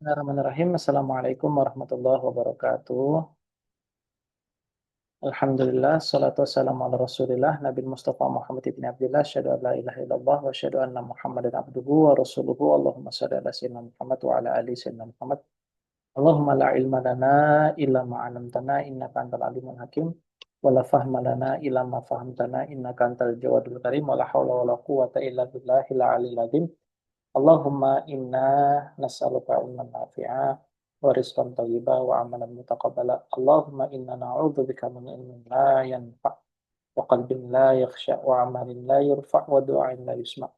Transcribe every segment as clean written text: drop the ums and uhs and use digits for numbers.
Bismillahirrahmanirrahim. Assalamualaikum warahmatullahi wabarakatuh. Alhamdulillah, salatu wassalamu ala rasulillah, Nabi Mustafa Muhammad ibn Abdullah, syahadu an la ilaha illallah, wa syahadu anna Muhammadan abduhu wa rasuluhu, Allahumma salli ala sayyidina Muhammad wa ala ali sayyidina Muhammad. Allahumma la ilma lana illa ma'alamtana, innaka antal alimul hakim, wa la fahma lana illa ma fahamtana, innaka antal jawadul karim, wa la hawla wa la quwwata illa billahil aliyil azim. Allahumma inna nas'aluka ilman nafi'a wa rizqan thayyiba wa amalan mutaqabbala. Allahumma inna na'udzubika min ilmin la yanfa' wa qalbin la yakhsha wa amalin la yurfa' wa du'ain la yusma'.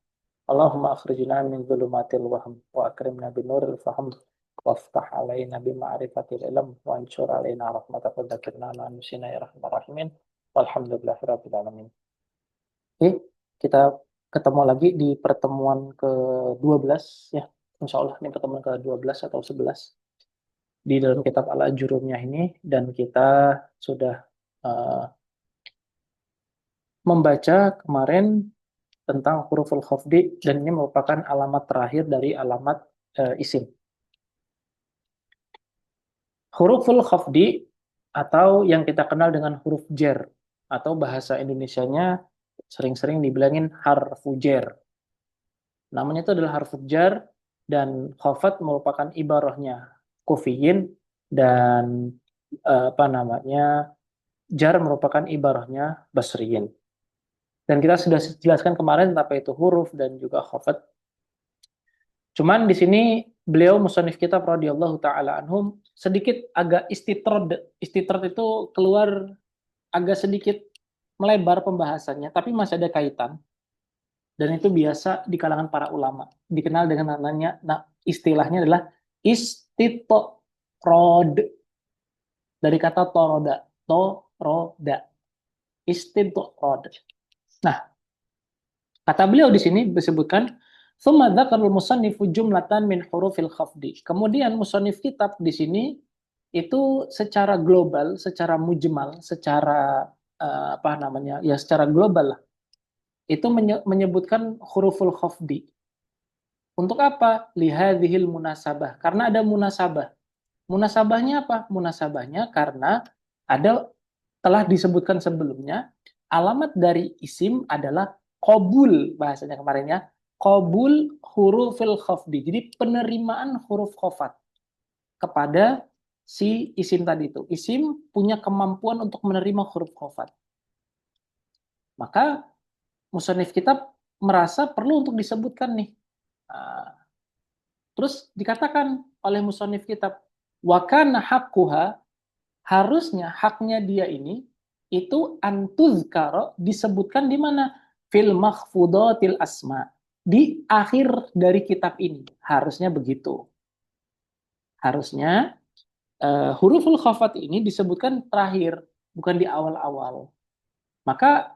Allahumma akhrijna min dhulumatil wahm wa akrimna bi nuril fahm waftah alaina bi ma'rifatil ilm wa anshur alaina rahmataka wa dzakirna ma nusina ya rahman rahimin. Walhamdulillahi rabbil alamin. Oke, kita ketemu lagi di pertemuan ke-12 ya. Insya Allah ini pertemuan ke-12 atau 11 di dalam kitab Al-Ajurumiyah ini, dan kita sudah uh, membaca kemarin tentang huruful khafdi, dan ini merupakan alamat terakhir dari alamat isim. Huruful khafdi atau yang kita kenal dengan huruf jer, atau bahasa Indonesianya sering-sering dibilangin harfu jer. Namanya itu adalah harfu jar, dan khafat merupakan ibarahnya kufiyin, dan jar merupakan ibarahnya basriyin. Dan kita sudah jelaskan kemarin apa itu huruf dan juga khafat. Cuman di sini beliau musannif kitab radhiyallahu taala anhum sedikit agak istitrad. Istitrad itu keluar agak sedikit melebar pembahasannya, tapi masih ada kaitan. Dan itu biasa di kalangan para ulama. Dikenal dengan namanya, istilahnya adalah istitrod. Dari kata toroda. Toroda. Istitrod. Nah, kata beliau di sini disebutkan, ثُمَّ ذَكَرَ الْمُصَنِّفُ جُمْلَةً مِنْ حُرُوفِ الْخَفْضِ. Kemudian musannif kitab di sini itu secara global, secara mujmal, secara secara global lah, itu menyebutkan huruful khafdi. Untuk apa? Lihadhil munasabah. Karena ada munasabah. Munasabahnya apa? Munasabahnya karena telah disebutkan sebelumnya, alamat dari isim adalah qabul, bahasanya kemarin ya. Qabul hurufil khafdi. Jadi penerimaan huruf khafat kepada si isim tadi itu. Isim punya kemampuan untuk menerima huruf khafat. Maka musannif kitab merasa perlu untuk disebutkan nih. Nah, terus dikatakan oleh musannif kitab, wa kana haqquha, harusnya haknya dia ini itu antuzkara, disebutkan di mana? Fil makhfudatil asma, di akhir dari kitab ini. Harusnya begitu. Harusnya huruful khafat ini disebutkan terakhir, bukan di awal-awal. Maka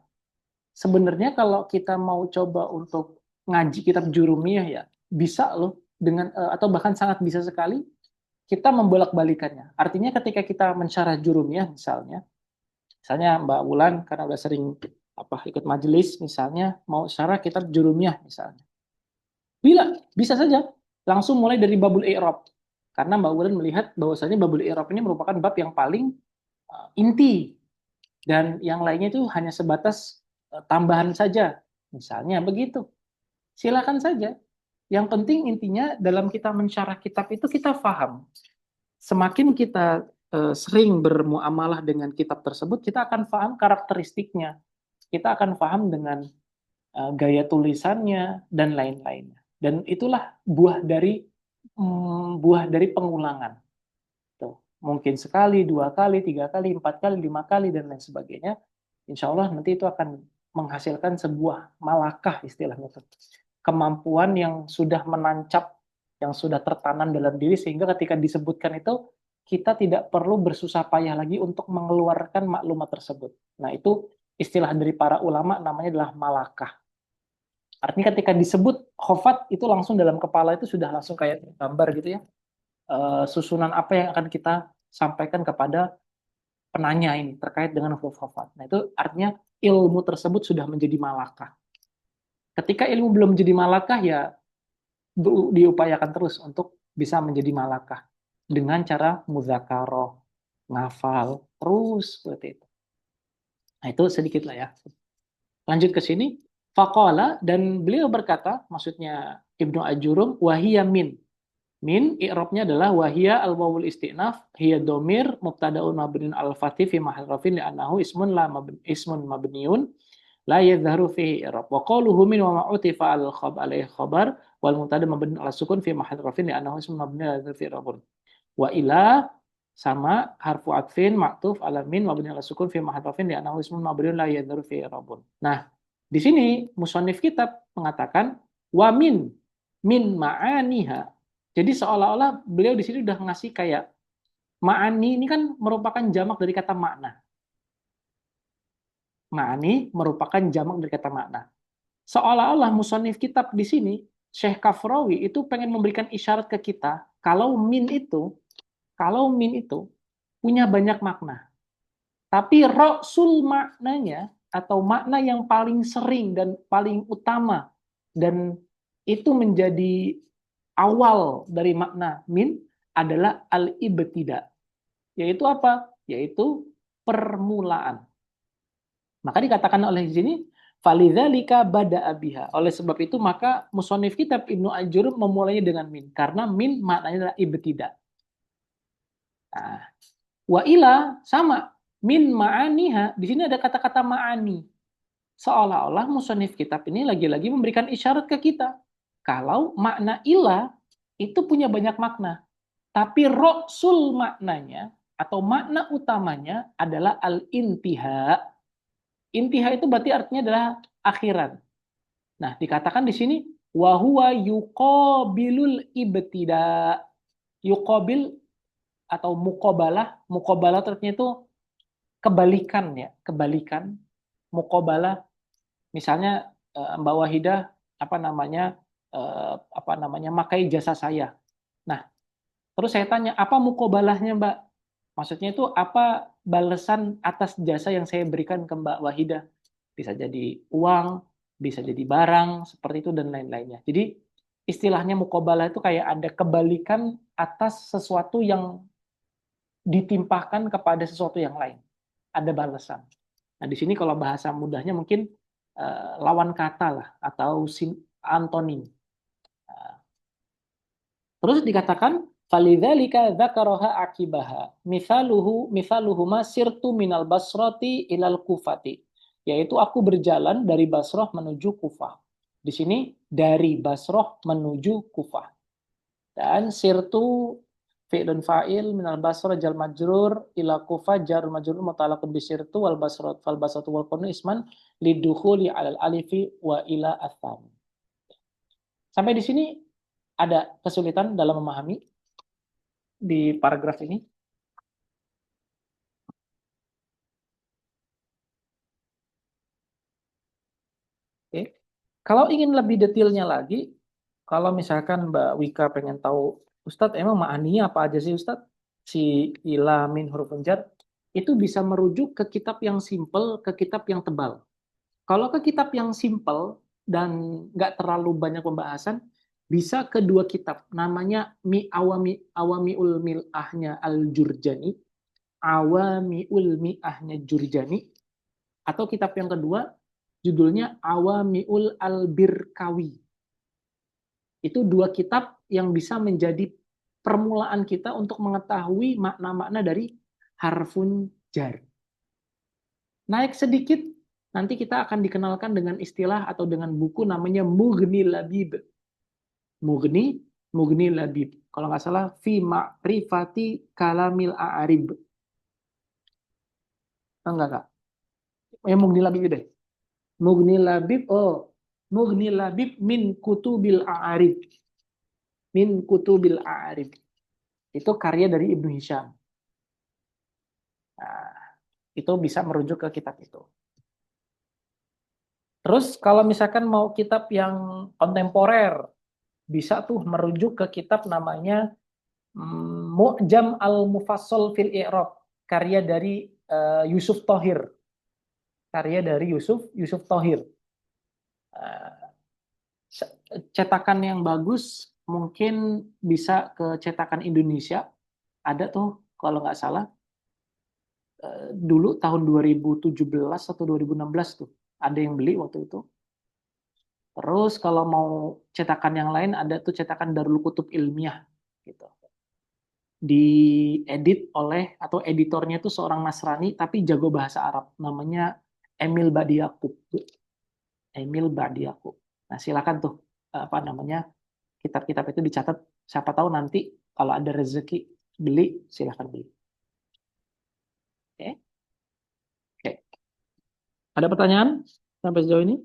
sebenarnya kalau kita mau coba untuk ngaji kitab Jurumiyah ya, bisa loh dengan atau bahkan sangat bisa sekali kita membolak-balikannya. Artinya ketika kita mensyarah Jurumiyah misalnya Mbak Wulan karena udah sering ikut majelis, misalnya mau syarah kitab Jurumiyah misalnya. Bisa saja langsung mulai dari babul i'rab. Karena Mbak Wulan melihat bahwasanya babul i'rab ini merupakan bab yang paling inti, dan yang lainnya itu hanya sebatas tambahan saja. Misalnya begitu. Silakan saja. Yang penting intinya dalam kita mensyarah kitab itu kita paham. Semakin kita sering bermuamalah dengan kitab tersebut, kita akan paham karakteristiknya. Kita akan paham dengan gaya tulisannya dan lain-lainnya. Dan itulah buah dari pengulangan. Tuh. Mungkin sekali, 2 kali, 3 kali, 4 kali, 5 kali, dan lain sebagainya. Insya Allah nanti itu akan menghasilkan sebuah malakah istilahnya. Kemampuan yang sudah menancap, yang sudah tertanam dalam diri, sehingga ketika disebutkan itu, kita tidak perlu bersusah payah lagi untuk mengeluarkan maklumat tersebut. Nah, itu istilah dari para ulama namanya adalah malakah. Artinya ketika disebut khofat, itu langsung dalam kepala itu sudah langsung kayak gambar gitu ya. Susunan apa yang akan kita sampaikan kepada penanya ini terkait dengan huruf khofat. Nah, itu artinya ilmu tersebut sudah menjadi malakah. Ketika ilmu belum menjadi malakah, ya diupayakan terus untuk bisa menjadi malakah dengan cara mudzakarah, ngafal, terus seperti itu. Nah, itu sedikit lah ya. Lanjut ke sini, faqala, dan beliau berkata, maksudnya Ibnu Ajurum, wahiyya min. Min i'rabnya adalah wahiyya al-wawul istinaf hiya domir mubtada'un mabniun al-fathi fi mahal rafin li'annahu ismun mabniun la yadhharu fihi i'rab. Wa qaluhu min wa ma'utifa alaihi khabar wal mubtada mabniun ala sukun fi mahal rafin li'annahu ismun mabniun ala fi i'rabun. Wa ila sama harfu atfin ma'tuf ala min mabni ala sukun fi mahal rafin li'annahu ismun mabniun la yadhharu fi i'rabun. Nah, di sini musannif kitab mengatakan wa min ma'aniha. Jadi seolah-olah beliau di sini udah ngasih kayak ma'ani ini kan merupakan jamak dari kata makna. Ma'ani merupakan jamak dari kata makna. Seolah-olah musannif kitab di sini Syekh Kafrawi itu pengen memberikan isyarat ke kita kalau min itu punya banyak makna. Tapi rasul maknanya atau makna yang paling sering dan paling utama dan itu menjadi awal dari makna min adalah al-ibtida. Yaitu apa? Yaitu permulaan. Maka dikatakan oleh di sini falidzalika bada'a biha. Oleh sebab itu maka musannif kitab Ibnu Ajur memulainya dengan min karena min maknanya adalah ibtida. Nah, wa ila sama min ma'aniha. Di sini ada kata-kata ma'ani. Seolah-olah musannif kitab ini lagi-lagi memberikan isyarat ke kita. Kalau makna ila itu punya banyak makna. Tapi rasul maknanya atau makna utamanya adalah al-intiha. Intiha itu berarti artinya adalah akhiran. Nah, dikatakan di sini wa huwa yuqabilul ibtida. Yuqabil atau muqabalah artinya itu kebalikan ya, kebalikan. Muqabalah misalnya Mbak Wahidah makai jasa saya. Nah, terus saya tanya, apa muqabalahnya Mbak? Maksudnya itu apa balasan atas jasa yang saya berikan ke Mbak Wahidah? Bisa jadi uang, bisa jadi barang, seperti itu dan lain-lainnya. Jadi istilahnya muqabalah itu kayak ada kebalikan atas sesuatu yang ditimpahkan kepada sesuatu yang lain. Ada balasan. Nah, di sini kalau bahasa mudahnya mungkin lawan kata lah atau antonim. Terus dikatakan falidzalika dzakaraha akibaha. Mithaluhuma sirtu minal basrati ilal kufati. Yaitu aku berjalan dari Basrah menuju Kufah. Di sini dari Basrah menuju Kufah. Dan sirtu fi'lun fa'il minal basrah jal majrur ila Kufah jar majrur mutalaqun bi sirtu wal basrat fal basratu wal qunu isman lidukhuli alal alifi wa ila atsani. Sampai di sini ada kesulitan dalam memahami di paragraf ini? Oke. Kalau ingin lebih detailnya lagi, kalau misalkan Mbak Wika pengen tahu, Ustadz emang ma'aninya apa aja sih Ustadz? Si ila min huruf jar, itu bisa merujuk ke kitab yang simple, ke kitab yang tebal. Kalau ke kitab yang simple dan nggak terlalu banyak pembahasan, bisa ke dua kitab. Namanya Awamiul Mil'ahnya Al-Jurjani, Awamiul Mi'ahnya Jurjani, atau kitab yang kedua judulnya Awamiul Al-Birkawi. Itu dua kitab yang bisa menjadi permulaan kita untuk mengetahui makna-makna dari harfun jar. Naik sedikit, nanti kita akan dikenalkan dengan istilah atau dengan buku namanya Mughni Labib. Mughni Labib. Kalau nggak salah, Fi Ma'rifati Kalamil A'arib. Enggak, Kak? Mughni Labib deh. Mughni Labib min kutubil A'arib. Min kutubil A'arib. Itu karya dari Ibnu Hisham. Nah, itu bisa merujuk ke kitab itu. Terus kalau misalkan mau kitab yang kontemporer, bisa tuh merujuk ke kitab namanya Mu'jam al-Mufassal fil I'rab, karya dari Yusuf Thohir. Karya dari Yusuf Thohir. Cetakan yang bagus mungkin bisa ke cetakan Indonesia, ada tuh kalau nggak salah dulu tahun 2017 atau 2016 tuh ada yang beli waktu itu. Terus kalau mau cetakan yang lain ada tuh cetakan Darul Kutub Ilmiah gitu. Diedit oleh atau editornya itu seorang Nasrani tapi jago bahasa Arab, namanya Emil Badi Yaqub. Emil Badi Yaqub. Nah, silakan tuh apa namanya kitab-kitab itu dicatat. Siapa tahu nanti kalau ada rezeki beli, silakan beli. Oke, oke. Ada pertanyaan sampai sejauh ini?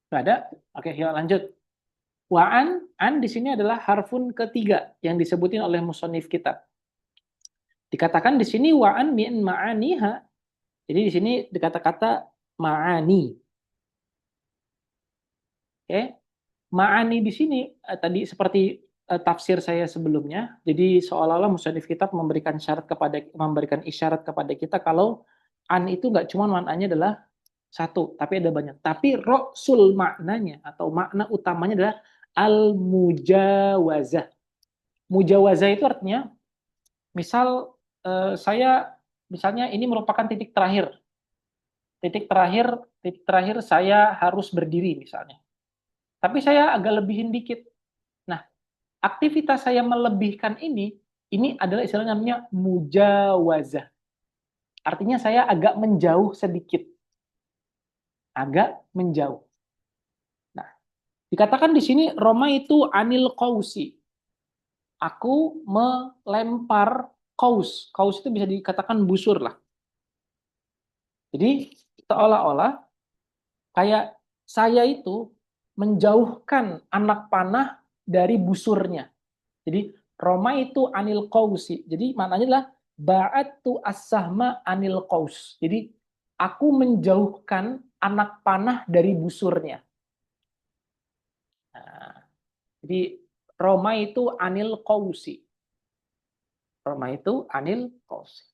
Nggak ada? Oke, yuk lanjut. An di sini adalah harfun ketiga yang disebutin oleh musonif kita. Dikatakan di sini wa'an min ma'aniha. Jadi di sini dikata-kata ma'ani. Oke. Ma'ani di sini tadi seperti tafsir saya sebelumnya. Jadi seolah-olah musonif kitab memberikan isyarat kepada kita kalau an itu nggak cuma maknanya adalah satu, tapi ada banyak. Tapi roksul maknanya atau makna utamanya adalah al-mujawazah. Mujawazah itu artinya, misal saya, misalnya ini merupakan titik terakhir. Titik terakhir saya harus berdiri misalnya. Tapi saya agak lebihin dikit. Nah, aktivitas saya melebihkan ini adalah istilahnya namanya mujawazah. Artinya saya agak menjauh sedikit. Agak menjauh. Nah, dikatakan di sini Roma itu anil kausi. Aku melempar kaus. Kaus itu bisa dikatakan busur lah. Jadi seolah-olah kayak saya itu menjauhkan anak panah dari busurnya. Jadi Roma itu anil kausi. Jadi maknanya adalah ba'atu as-sahma anil kaus. Jadi aku menjauhkan anak panah dari busurnya. Nah, jadi Roma itu anil kausi. Roma itu anil kausi.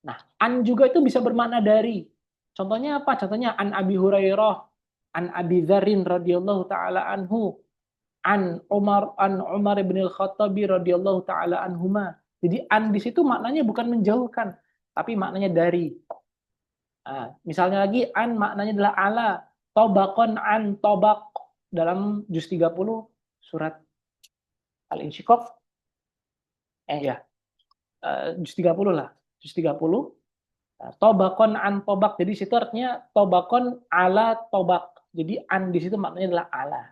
Nah, an juga itu bisa bermakna dari. Contohnya apa? Contohnya an Abi Hurairah, an Abi Dzarrin radhiyallahu taala anhu, an Umar bin Al-Khattab radhiyallahu taala anhuma. Jadi an di situ maknanya bukan menjauhkan, tapi maknanya dari. Nah, misalnya lagi an maknanya adalah ala, tobakon an tobak dalam juz 30 surat Al-Insyiqaq. Ya, juz 30 lah. Juz 30 tobakon an tobak. Jadi situ artinya tobakon ala tobak. Jadi an di situ maknanya adalah ala.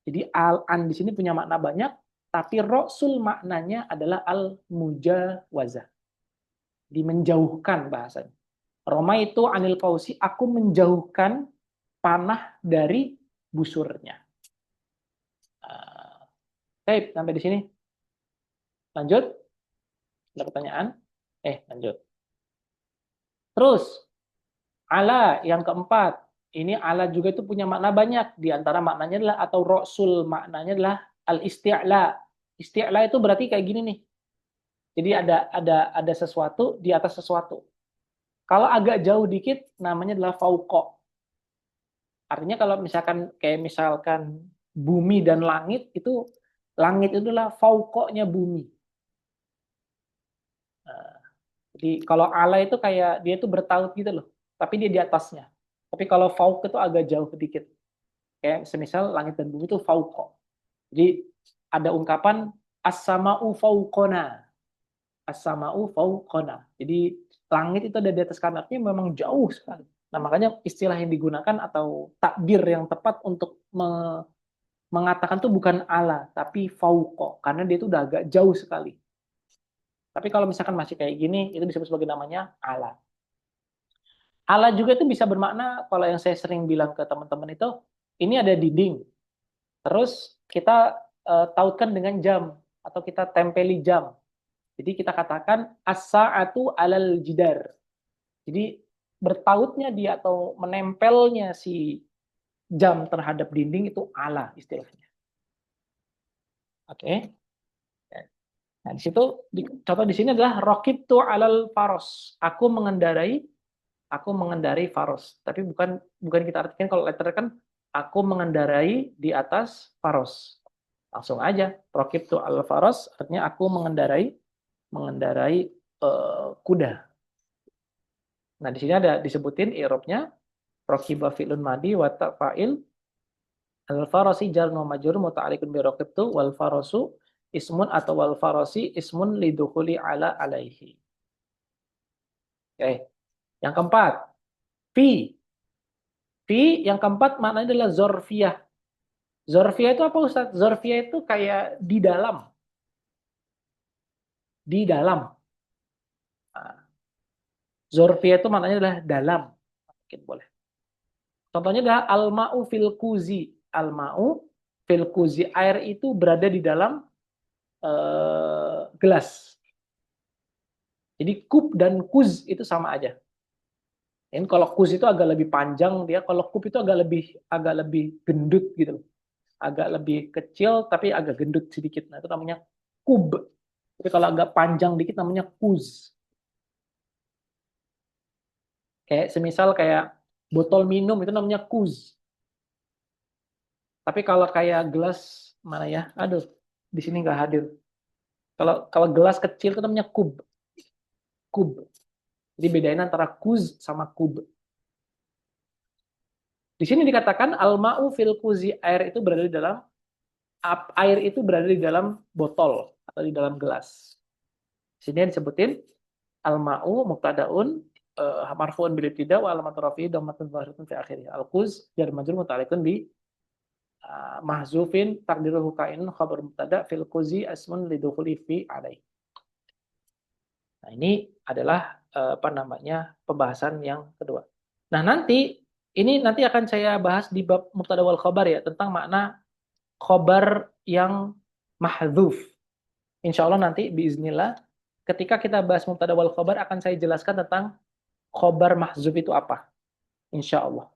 Jadi al-an di sini punya makna banyak, tapi rasul maknanya adalah al-mujawazah. Di menjauhkan bahasanya. Roma itu anil kausi, aku menjauhkan panah dari busurnya. Oke, sampai di sini. Lanjut. Ada pertanyaan? Lanjut. Terus, ala yang keempat. Ini ala juga itu punya makna banyak. Di antara maknanya adalah, atau rasul maknanya adalah al-isti'la. Isti'la itu berarti kayak gini nih. Jadi ada sesuatu di atas sesuatu. Kalau agak jauh dikit namanya adalah fauqa. Artinya kalau misalkan bumi dan langit itu adalah fauqanya bumi. Nah, jadi kalau ala itu kayak dia itu bertaut gitu loh, tapi dia di atasnya. Tapi kalau fauq itu agak jauh sedikit. Kayak semisal langit dan bumi itu fauqa. Jadi ada ungkapan as-sama'u fauqona. As-sama'u fauqona. Jadi langit itu ada di atas kami, artinya memang jauh sekali. Nah, makanya istilah yang digunakan atau takbir yang tepat untuk mengatakan itu bukan ala, tapi fauqa, karena dia itu udah agak jauh sekali. Tapi kalau misalkan masih kayak gini, itu disebut sebagai namanya ala. Ala juga itu bisa bermakna, kalau yang saya sering bilang ke teman-teman itu, ini ada dinding, terus kita tautkan dengan jam, atau kita tempeli jam. Jadi kita katakan as-sa'atu alal jidar. Jadi bertautnya dia atau menempelnya si jam terhadap dinding itu ala istilahnya. Oke. Nah, di situ contoh di sini adalah raqibtu alal faros. Aku mengendarai faros. Tapi bukan bukan kita artikan kalau letter kan aku mengendarai di atas faros. Langsung aja raqibtu alal faros artinya aku mengendarai kuda. Nah, di sini ada disebutin i'rabnya raqiba fi'lun madi wa ta fa'il al-farasi jar wa majrur muta'alliqun bi raqibtu wal farasu ismun atau wal farasi ismun lidukhuli ala alaihi. Oke. Yang keempat, fi. Fi yang keempat maknanya adalah zorfiyah. Zorfiyah itu apa Ustaz? Zorfiyah itu kayak di dalam. Di dalam. Nah, zorfiyah itu maknanya adalah dalam. Mungkin boleh. Contohnya adalah al-ma'u fil kuzi. Al-ma'u fil kuzi. Air itu berada di dalam gelas. Jadi kub dan kuz itu sama aja. Ini kalau kuz itu agak lebih panjang dia, kalau kub itu agak lebih gendut gitu, agak lebih kecil tapi agak gendut sedikit. Nah itu namanya kub. Tapi kalau agak panjang dikit namanya kuz. Kayak semisal kayak botol minum itu namanya kuz. Tapi kalau kayak gelas mana ya? Aduh, di sini nggak hadir. Kalau kalau gelas kecil itu namanya kub. Kub. Jadi bedain antara kuz sama kub. Di sini dikatakan al-ma'u fil kuzi, air itu berada di dalam botol atau di dalam gelas. Di sini disebutin al-ma'u mubtadaun marfu'un bil ibtida wa alamat rafi'i dhammatun dhahiratun fi akhirih. Al-kuz jar majrur muta'alliqun bi mahzufin taqdiruhu ka'inun khabar mubtada fil kuzi asmun lidukhuli fi alaih. Nah, ini adalah pembahasan yang kedua. Nah, nanti akan saya bahas di bab mubtada wal khabar ya, tentang makna khobar yang mahdzuf. Insya Allah nanti biiznillah ketika kita bahas mubtada wal khobar akan saya jelaskan tentang khobar mahdzuf itu apa. Insya Allah.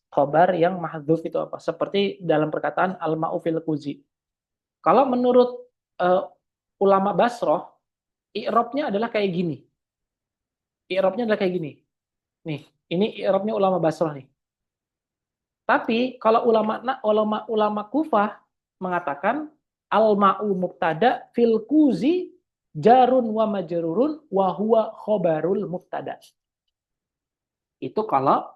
Khobar yang mahdzuf itu apa? Seperti dalam perkataan al-ma'u fil kuzi. Kalau menurut ulama Basroh, i'rabnya adalah kayak gini. I'rabnya adalah kayak gini. Nih, ini i'rabnya ulama Basroh nih. Tapi kalau ulama Kufah mengatakan al-ma'u mubtada fil kuzi jarun wa majrurun wa huwa khobarul mubtada. Itu kalau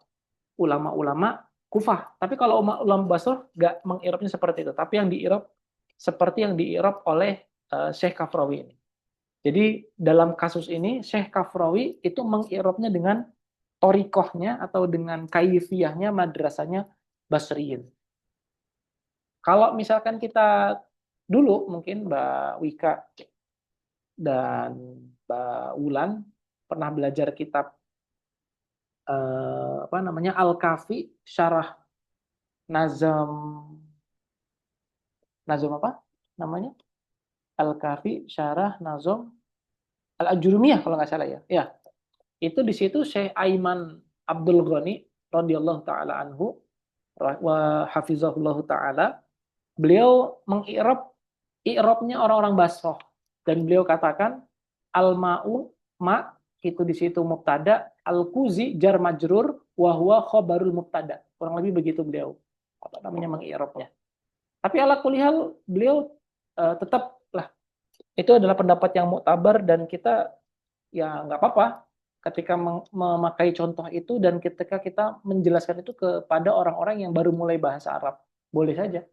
ulama-ulama Kufah. Tapi kalau ulama Basrah nggak mengirabnya seperti itu. Tapi yang diirab seperti yang diirab oleh Syekh Kafrawi ini. Jadi dalam kasus ini Syekh Kafrawi itu mengirabnya dengan torikohnya atau dengan kaifiyahnya madrasahnya Basriyin. Kalau misalkan kita dulu mungkin Mbak Wika dan Mbak Wulan pernah belajar kitab Al-Kafi syarah Nazam apa namanya? Al-Kafi syarah Nazam Al-Ajurumiyah kalau nggak salah ya. Ya. Itu di situ Syekh Aiman Abdul Ghani radhiyallahu taala anhu wa hafizahullahu taala, beliau i'rabnya orang-orang Basrah dan beliau katakan al-ma'u ma itu di situ mubtada, al-kuzi jar majrur wa huwa khabarul mubtada. Kurang lebih begitu beliau mengi'rabnya. Tapi ala kulihal beliau tetap lah itu adalah pendapat yang muktabar dan kita ya nggak apa-apa ketika memakai contoh itu dan ketika kita menjelaskan itu kepada orang-orang yang baru mulai bahasa Arab. Boleh saja.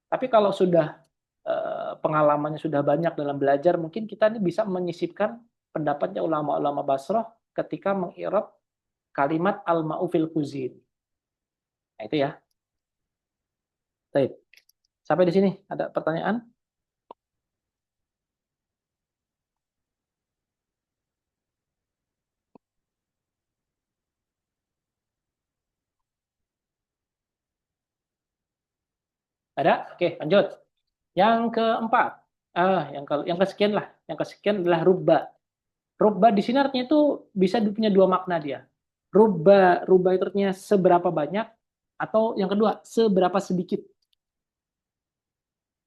Tapi kalau sudah pengalamannya sudah banyak dalam belajar, mungkin kita ini bisa menyisipkan pendapatnya ulama-ulama Basrah ketika mengirab kalimat al-ma'u fil kuzin. Nah, itu ya. Baik. Sampai di sini ada pertanyaan? Ada? Oke, lanjut. Yang keempat. Yang kesekian lah. Yang kesekian adalah rubba. Rubba di sini artinya itu bisa punya dua makna dia. Rubba itu artinya seberapa banyak Atau yang kedua, seberapa sedikit.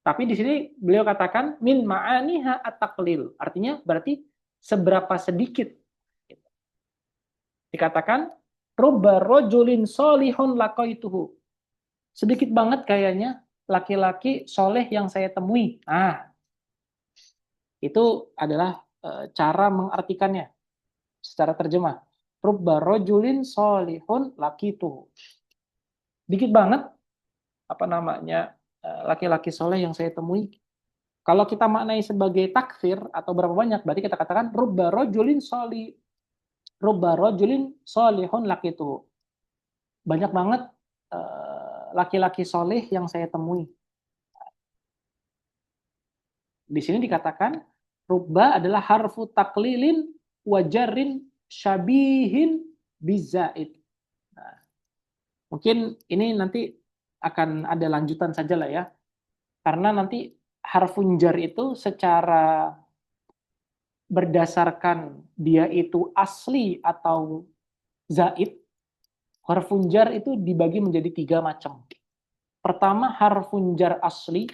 Tapi di sini beliau katakan min ma'aniha at-taqlil. Artinya berarti seberapa sedikit. Dikatakan rubba rajulin solihun laqaituhu. Sedikit banget kayaknya laki-laki soleh yang saya temui. Nah, itu adalah cara mengartikannya secara terjemah. Rubba rajulin solihun laqituhu. Dikit banget apa namanya laki-laki soleh yang saya temui. Kalau kita maknai sebagai takfir atau berapa banyak, berarti kita katakan rubba rajulin solihun laqituhu. Banyak banget laki-laki soleh yang saya temui. Di sini dikatakan rubba adalah harfu taklilin wajarin syabihin bizaid. Nah, mungkin ini nanti akan ada lanjutan saja lah ya. Karena nanti harfun jar itu secara berdasarkan dia itu asli atau zaid, harfun jar itu dibagi menjadi 3 macam. Pertama harfun jar asli,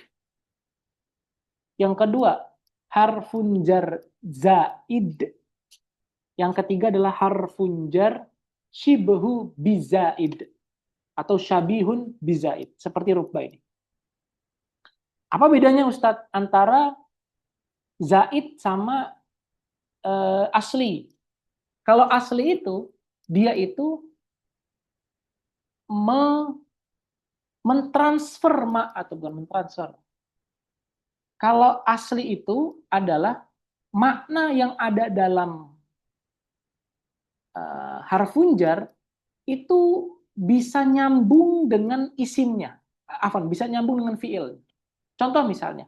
yang kedua harfun jar zaid, yang ketiga adalah harfun jar shibhu bizaid atau syabihun bizaid, seperti rubba ini. Apa bedanya Ustadz antara zaid sama asli? Kalau asli itu dia itu mentransfer atau bukan mentransfer. Kalau asli itu adalah makna yang ada dalam harfun jar itu bisa nyambung dengan isimnya. Bisa nyambung dengan fiil. Contoh misalnya,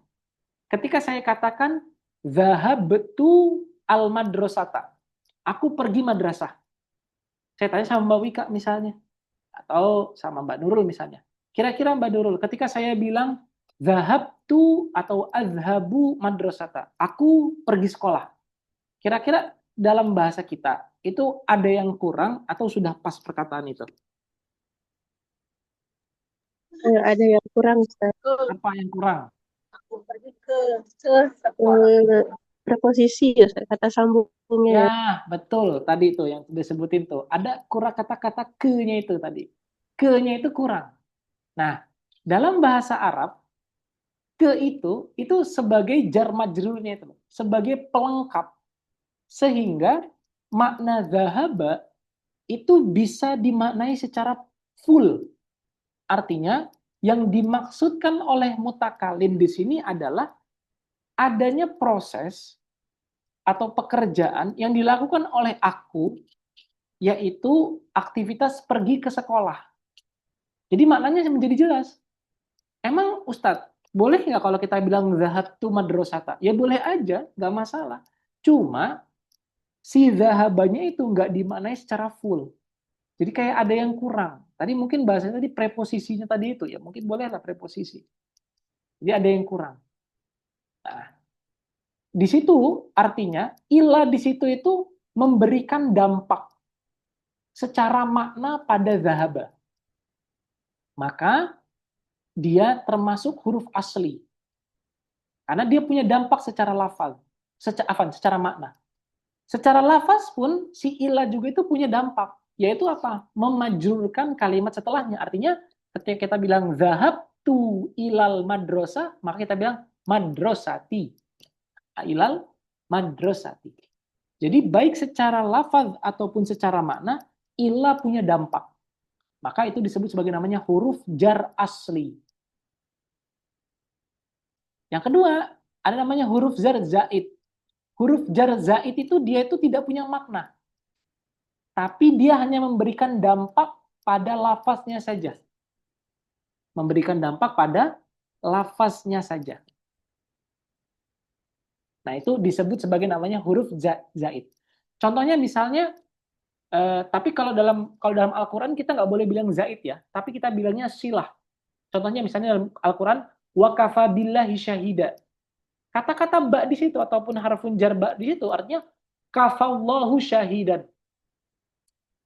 ketika saya katakan zahabtu al madrasata. Aku pergi madrasah. Saya tanya sama Mbak Wika misalnya atau sama Mbak Nurul misalnya. Kira-kira Mbak Nurul, ketika saya bilang zahabtu atau azhabu madrasata, aku pergi sekolah. Kira-kira dalam bahasa kita itu ada yang kurang atau sudah pas perkataan itu? Ada yang kurang, Ustaz. Apa yang kurang? Aku pergi ke sekolah. Preposisi, Ustaz, kata sambungnya Ya, ya. betul. Tadi itu yang disebutin tuh. Ada kurang kata-kata ke-nya itu tadi. Ke-nya itu kurang. Nah, dalam bahasa Arab, ke itu sebagai jar majrurnya itu, sebagai pelengkap. Sehingga makna zahaba itu bisa dimaknai secara full. Artinya, yang dimaksudkan oleh mutakalim di sini adalah adanya proses atau pekerjaan yang dilakukan oleh aku, yaitu aktivitas pergi ke sekolah. Jadi maknanya menjadi jelas. Emang Ustadz, boleh nggak kalau kita bilang zahabtu madrasata? Ya boleh aja, nggak masalah. Cuma si zahabanya itu nggak dimaknai secara full. Jadi kayak ada yang kurang. Tadi mungkin bahasanya tadi preposisinya tadi itu ya, mungkin bolehlah preposisi. Jadi ada yang kurang. Nah, di situ artinya ilah di situ itu memberikan dampak secara makna pada zahaba. Maka dia termasuk huruf asli. Karena dia punya dampak secara lafaz, secara makna. Secara lafaz pun si ilah juga itu punya dampak, yaitu apa? Memajrurkan kalimat setelahnya. Artinya ketika kita bilang zahab tu ilal madrasah, maka kita bilang madrasati. Ilal madrasati. Jadi baik secara lafaz ataupun secara makna, ilah punya dampak. Maka itu disebut sebagai namanya huruf jar asli. Yang kedua, ada namanya huruf jar zaid. Huruf jar zaid itu dia itu tidak punya makna. Tapi dia hanya memberikan dampak pada lafaznya saja. Memberikan dampak pada lafaznya saja. Nah, itu disebut sebagai namanya huruf zaid. Contohnya misalnya, tapi kalau dalam Al-Quran kita nggak boleh bilang zaid ya, tapi kita bilangnya silah. Contohnya misalnya dalam Al-Quran, wa kafa billahi syahida. Kata-kata ba di situ ataupun harfun jar ba di situ artinya kafallahu syahidan.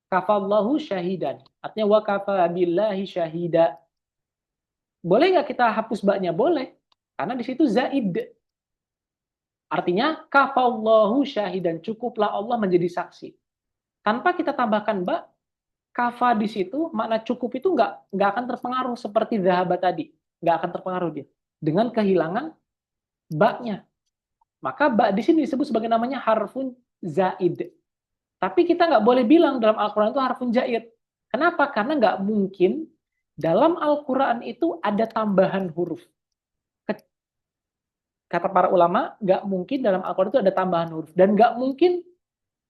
Kafallahu syahidan. Artinya wa kafa billahi syahida. Boleh nggak kita hapus baknya? Boleh. Karena di situ zaid. Artinya kafallahu syahidan. Cukuplah Allah menjadi saksi. Tanpa kita tambahkan bak, kafa di situ makna cukup itu nggak akan terpengaruh seperti zahaba tadi. Nggak akan terpengaruh dia. Dengan kehilangan baknya. Maka bak di sini disebut sebagai namanya harfun zaid. Tapi kita nggak boleh bilang dalam Al-Quran itu harfun zaid. Kenapa? Karena nggak mungkin dalam Al-Quran itu ada tambahan huruf. Kata para ulama, nggak mungkin dalam Al-Quran itu ada tambahan huruf. Dan nggak mungkin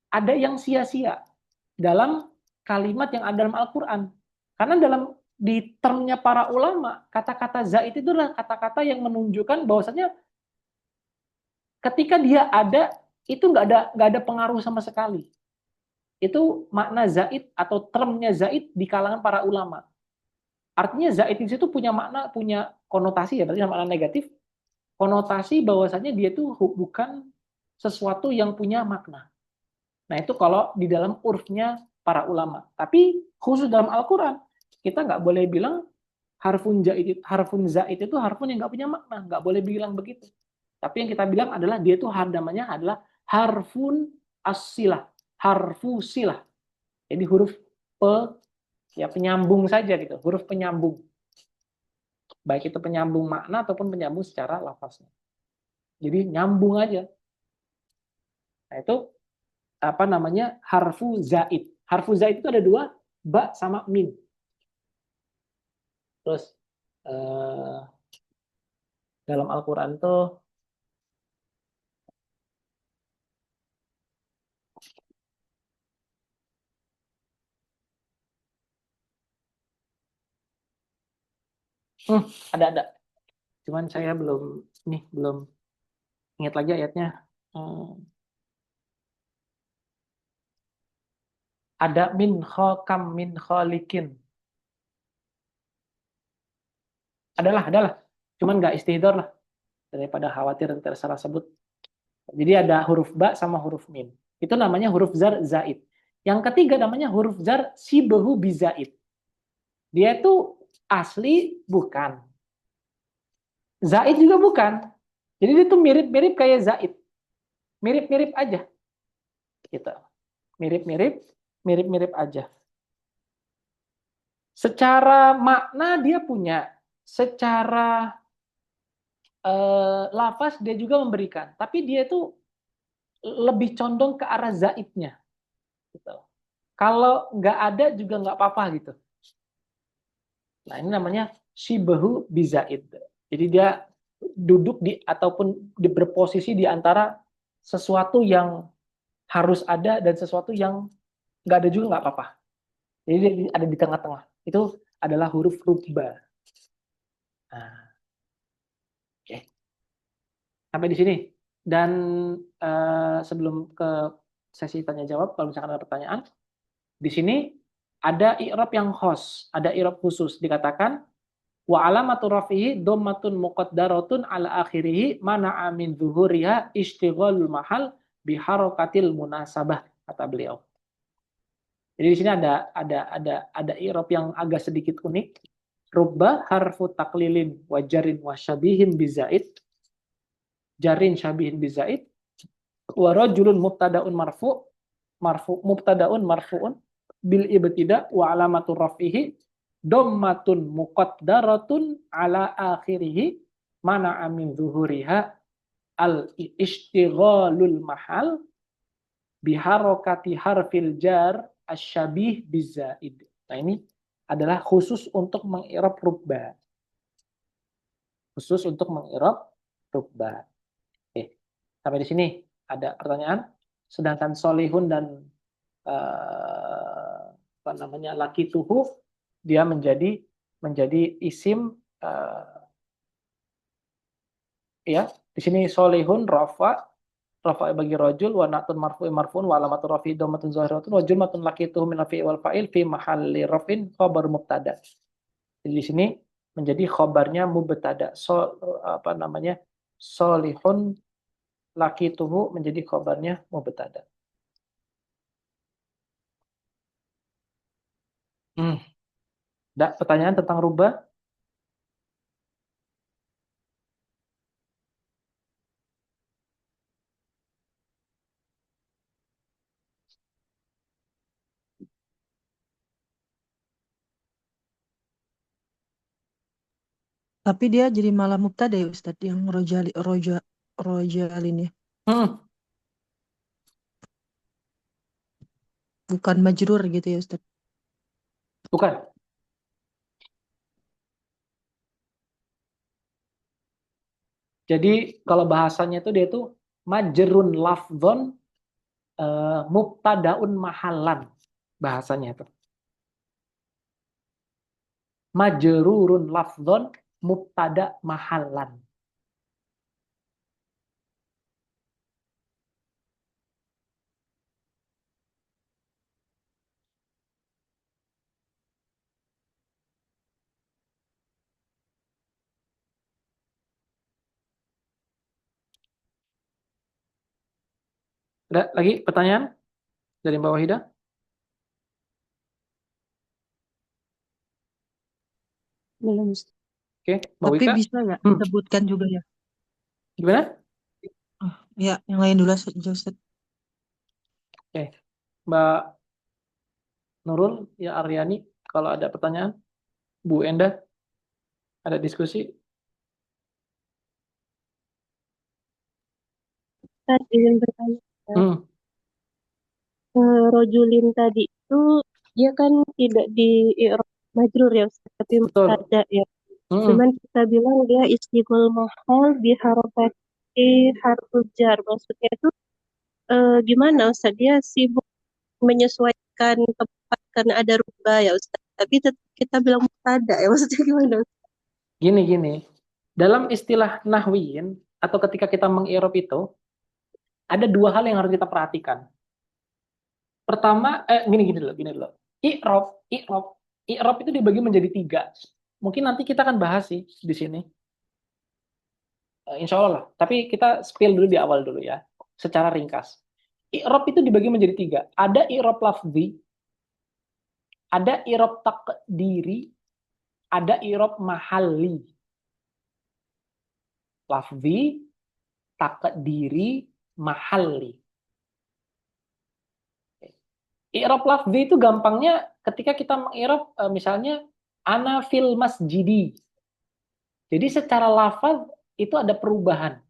ada yang sia-sia dalam kalimat yang ada dalam Al-Quran. Karena di termnya para ulama, kata-kata zaid itu adalah kata-kata yang menunjukkan bahwasanya ketika dia ada, itu nggak ada pengaruh sama sekali. Itu makna zaid atau termnya zaid di kalangan para ulama. Artinya zaid di situ punya makna, punya konotasi ya, berarti makna negatif. Konotasi bahwasanya dia itu bukan sesuatu yang punya makna. Nah itu kalau di dalam urfnya para ulama. Tapi khusus dalam Al-Quran, kita nggak boleh bilang harfun zaid itu harfun yang nggak punya makna. Nggak boleh bilang begitu. Tapi yang kita bilang adalah dia itu namanya adalah harfun as-silah. Harfu silah. Jadi huruf penyambung saja gitu. Huruf penyambung. Baik itu penyambung makna ataupun penyambung secara lafaznya. Jadi nyambung aja. Nah itu apa namanya harfu zaid. Harfu zaid itu ada dua, ba sama min. Terus dalam Al-Quran tuh ada. Cuman saya belum ingat lagi ayatnya. Ada min khalikin. Adalah. Cuman nggak istihdor lah. Daripada khawatir tersalah sebut. Jadi ada huruf ba sama huruf min. Itu namanya huruf zar zaid. Yang ketiga namanya huruf zar sibahu bizaid. Dia itu asli bukan. Zaid juga bukan. Jadi dia tuh mirip-mirip kayak zaid. Mirip-mirip aja. Gitu. Mirip-mirip aja. Secara makna dia punya, secara lafaz dia juga memberikan, tapi dia itu lebih condong ke arah zaidnya. Gitu. Kalau nggak ada juga nggak apa-apa gitu. Nah ini namanya shibahu bizaid. Jadi dia duduk di ataupun berposisi di antara sesuatu yang harus ada dan sesuatu yang nggak ada juga nggak apa-apa. Jadi dia ada di tengah-tengah. Itu adalah huruf rubba. Nah, oke. Sampai di sini. Dan sebelum ke sesi tanya jawab, kalau misalkan ada pertanyaan, di sini ada i'rab yang khos, ada i'rab khusus. Dikatakan wa alamatu rafihi dhammatun muqaddaratun ala akhirih mana'a min zuhuriha istighalul mahal biharakatil munasabah, kata beliau. Jadi di sini ada i'rab yang agak sedikit unik. Rubba harfu taklilin wa jarin wa syabihin bizaid. Jarin syabihin bizaid wa rajulun mubtadaun mubtadaun marfu'un bil ibtida wa alamatu rafihi dhammatun muqaddaratun ala akhirih mana min zuhuriha al istighalul mahal biharokati harfil jar asyabih bizaid. Nah ini adalah khusus untuk mengirab rubba. Khusus untuk mengirab rubba. Oke, sampai di sini ada pertanyaan. Sedangkan solihun dan apa namanya laki tuhu dia menjadi isim ya di sini solihun rafa bagi rajul wa natun marfu'un wa alamatu rafi dhammatun zahiratun wa jumlatun laki tuhu min rafi wal fa'il fi mahalli rafin khabar mubtada. Jadi di sini menjadi khabarnya mubtada. Apa namanya solihun laki tuhu menjadi khabarnya mubtada. Hmm. Pertanyaan tentang rubah. Tapi dia jadi malah mubtada ya Ustadz yang rojalin ya. Hmm. Bukan majrur gitu ya Ustadz. Bukan. Jadi kalau bahasanya itu dia itu majrun lafdhon mubtadaun mahallan bahasanya itu. Majrurun lafdhon mubtada mahallan. Ada lagi pertanyaan dari Mbak Wahida? Belum. Oke, Mbak Tapi Wika. bisa nggak Hmm. disebutkan juga ya? Gimana? Ya, yang lain dulu aja Ustadz. Oke, Mbak Nurul, ya Aryani, kalau ada pertanyaan, Bu Endah, ada diskusi? Ustaz, izin bertanya. Hmm, Rojulin tadi itu dia kan tidak di i'rab majrur ya Ustaz, tapi betul. mubtada ya. Hmm, Cuman kita bilang dia istiqol mahal di harokati harful jar. Maksudnya itu gimana Ustaz? Dia sibuk menyesuaikan tempat karena ada rubah ya Ustaz. Tapi tetap kita bilang mubtada ya. Maksudnya gimana Ustaz? gini. Dalam istilah nahwiyin, atau ketika kita mengirob itu, ada dua hal yang harus kita perhatikan. Pertama, gini dulu. I'rob, i'rob itu dibagi menjadi tiga. Mungkin nanti kita akan bahas sih di sini. Insya Allah lah. Tapi kita spill dulu di awal dulu ya, secara ringkas. I'rob itu dibagi menjadi tiga. Ada i'rob lafzi, ada i'rob takdiri, ada i'rob mahalli. Lafzi, takdiri, mahalli. I'rob lafzi itu gampangnya ketika kita mengi'rob misalnya ana fil masjidi. Jadi secara lafaz itu ada perubahan.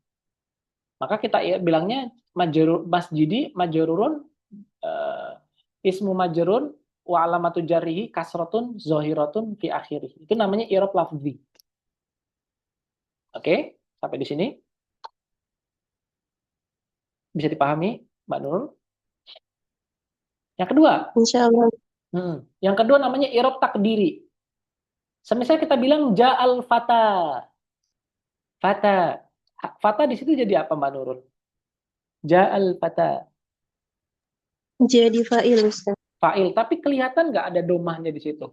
Maka kita bilangnya masjidi majrurun eh, ismu majrun wa alamatu jarrihi kasratun zohiratun fi akhirih. Itu namanya i'rab lafzi. Oke, sampai di sini bisa dipahami, Mbak Nurul. Yang kedua, Insya Allah. yang kedua namanya i'rab takdiri. Semisal kita bilang ja'al fata. Fata. Fata di situ jadi apa, Mbak Nurul? Ja'al fata. Jadi fa'il Ustaz. Fa'il, tapi kelihatan nggak ada domahnya di situ?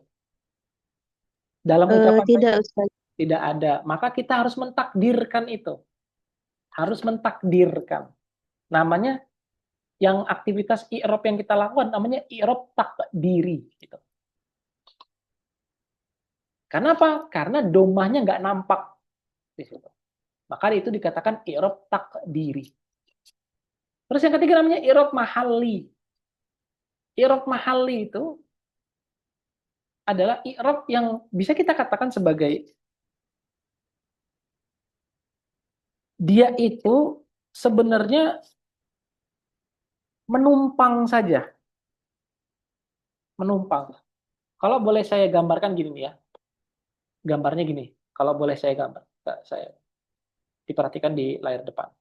Dalam ucapan Tidak saya Ustaz. tidak ada. Maka kita harus mentakdirkan itu. Harus mentakdirkan. Namanya yang aktivitas i'rab yang kita lakukan namanya i'rab takdiri gitu. Karena apa? Karena domahnya nggak nampak di situ. Maka itu dikatakan i'rab takdiri. Terus yang ketiga namanya i'rab mahalli. I'rab mahalli itu adalah i'rab yang bisa kita katakan sebagai dia itu sebenarnya menumpang saja, menumpang. Kalau boleh saya gambarkan gini nih ya, gambarnya gini. Kalau boleh saya gambar, saya diperhatikan di layar depan.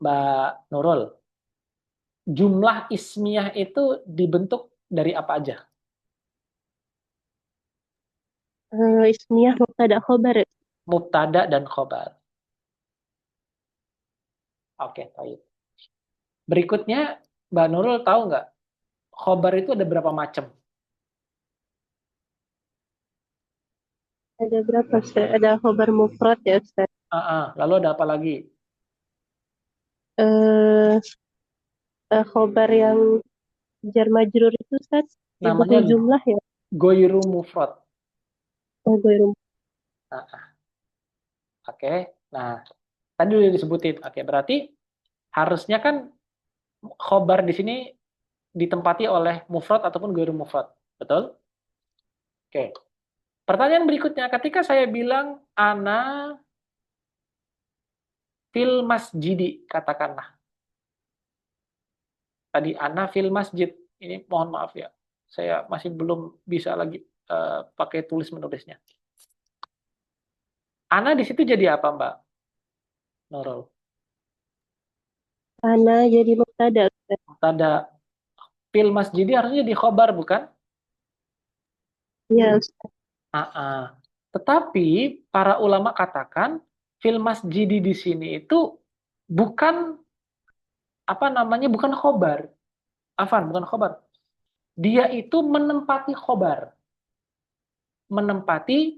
Mbak Nurul, jumlah ismiyah itu dibentuk dari apa aja? Ismiyah mubtada khobar. Mubtada dan khobar. Oke, baik. Berikutnya, Mbak Nurul tahu nggak, khobar itu ada berapa macam? Ada berapa Ustaz? Ada khobar mufrad ya Ustaz. Lalu ada apa lagi? Eh, Khobar yang Jar majrur itu Ustaz Namanya sibghul jumlah ya. goiru mufrad. Oh, ghairu. Nah, oke. Nah, tadi udah disebutin. Oke, berarti harusnya kan khobar di sini ditempati oleh mufrad ataupun goiru mufrad. Betul? Oke. Pertanyaan berikutnya, ketika saya bilang ana fil masjidi, katakanlah. Tadi ana fil masjid. Ini mohon maaf ya. Saya masih belum bisa lagi pakai tulis menulisnya. Ana di situ jadi apa, Mbak Nurul? Ana jadi mubtada Ustaz. Tanda fil masjidi harusnya di khobar, bukan? Iya Ustaz. Ah. Tetapi para ulama katakan fil masjidi di sini itu bukan apa namanya, bukan khobar. Afan, bukan khobar. Dia itu menempati khobar. Menempati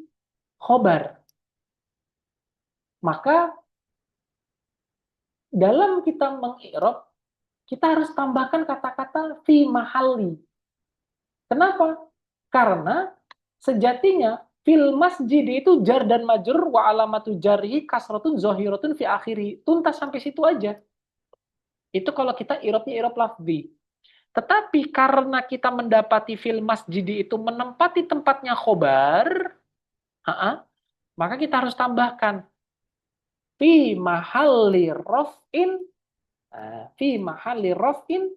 khobar. Maka dalam kita mengi'rab, kita harus tambahkan kata-kata fi mahalli. Kenapa? Karena sejatinya fil masjid itu jar dan majrur wa alamatu jarhi kasratun zahiratun fi akhiri. Tuntas sampai situ aja. Itu kalau kita i'rabnya i'rab lafzi. Tetapi karena kita mendapati fil masjid itu menempati tempatnya khobar, maka kita harus tambahkan fi mahalli raf'in fi mahalli raf'in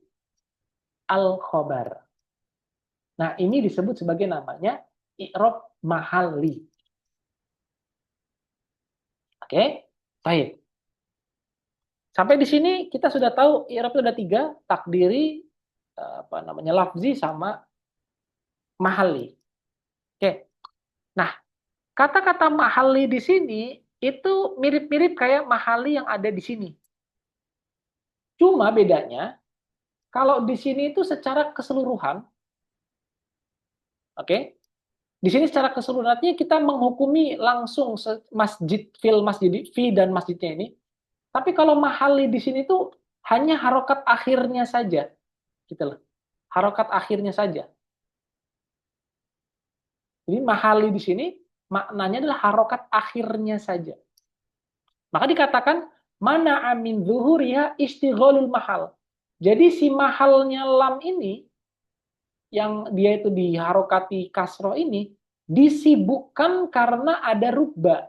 al khobar. Nah, ini disebut sebagai namanya i'rab mahalli. Oke? Baik. Sampai di sini kita sudah tahu i'rab itu ada 3, takdiri, apa namanya, lafzi sama mahalli. Oke. Nah, kata-kata mahalli di sini itu mirip-mirip kayak mahalli yang ada di sini. Cuma bedanya kalau di sini itu secara keseluruhan, oke? Di sini secara keseluruhan artinya kita menghukumi langsung masjid, fil masjid, fi dan masjidnya ini. Tapi kalau mahalli di sini tuh hanya harokat akhirnya saja, gitu loh. Harokat akhirnya saja. Jadi mahalli di sini maknanya adalah harokat akhirnya saja. Maka dikatakan mana amin zuhuriha istighalul mahal. Jadi si mahalnya lam ini yang dia itu diharokati kasro ini disibukkan karena ada rubba.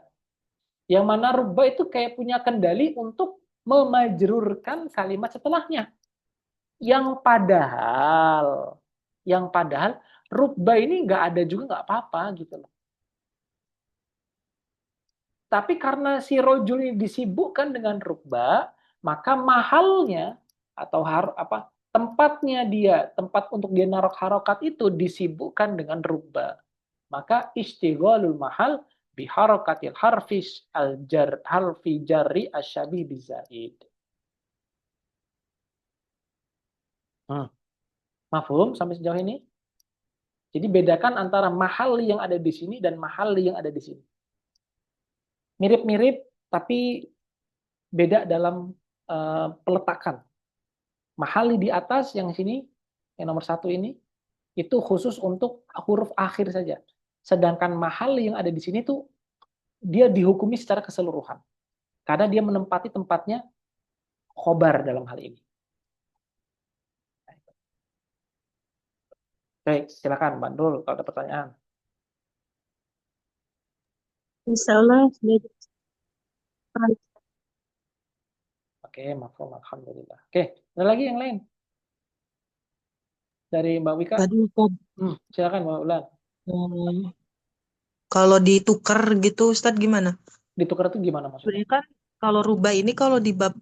Yang mana rubba itu kayak punya kendali untuk memajrurkan kalimat setelahnya. Yang padahal rubba ini nggak ada juga nggak apa-apa gitu loh. Tapi karena si rojul ini disibukkan dengan rubba, maka mahalnya atau tempatnya dia, tempat untuk dia naruh harokat itu disibukkan dengan rubba. Maka istighalul mahal biharakatil harfis al-jar harfi jarri asyabi bizaid. Mafhum sampai sejauh ini? Jadi bedakan antara mahal yang ada di sini dan mahal yang ada di sini. Mirip-mirip tapi beda dalam peletakan. Mahali di atas yang sini, yang nomor 1 ini, itu khusus untuk huruf akhir saja. Sedangkan mahali yang ada di sini tuh dia dihukumi secara keseluruhan. Karena dia menempati tempatnya khobar dalam hal ini. Baik, silakan Mbak Nurul kalau ada pertanyaan. Insyaallah sudah jelas. Oke, mafhum, alhamdulillah. Oke, ada lagi yang lain? Dari Mbak Wika? Tadi Ustaz, Silakan Mbak Ulan. kalau ditukar gitu Ustaz gimana? Ditukar itu gimana maksudnya? Sebenarnya kan kalau rubah ini kalau di bab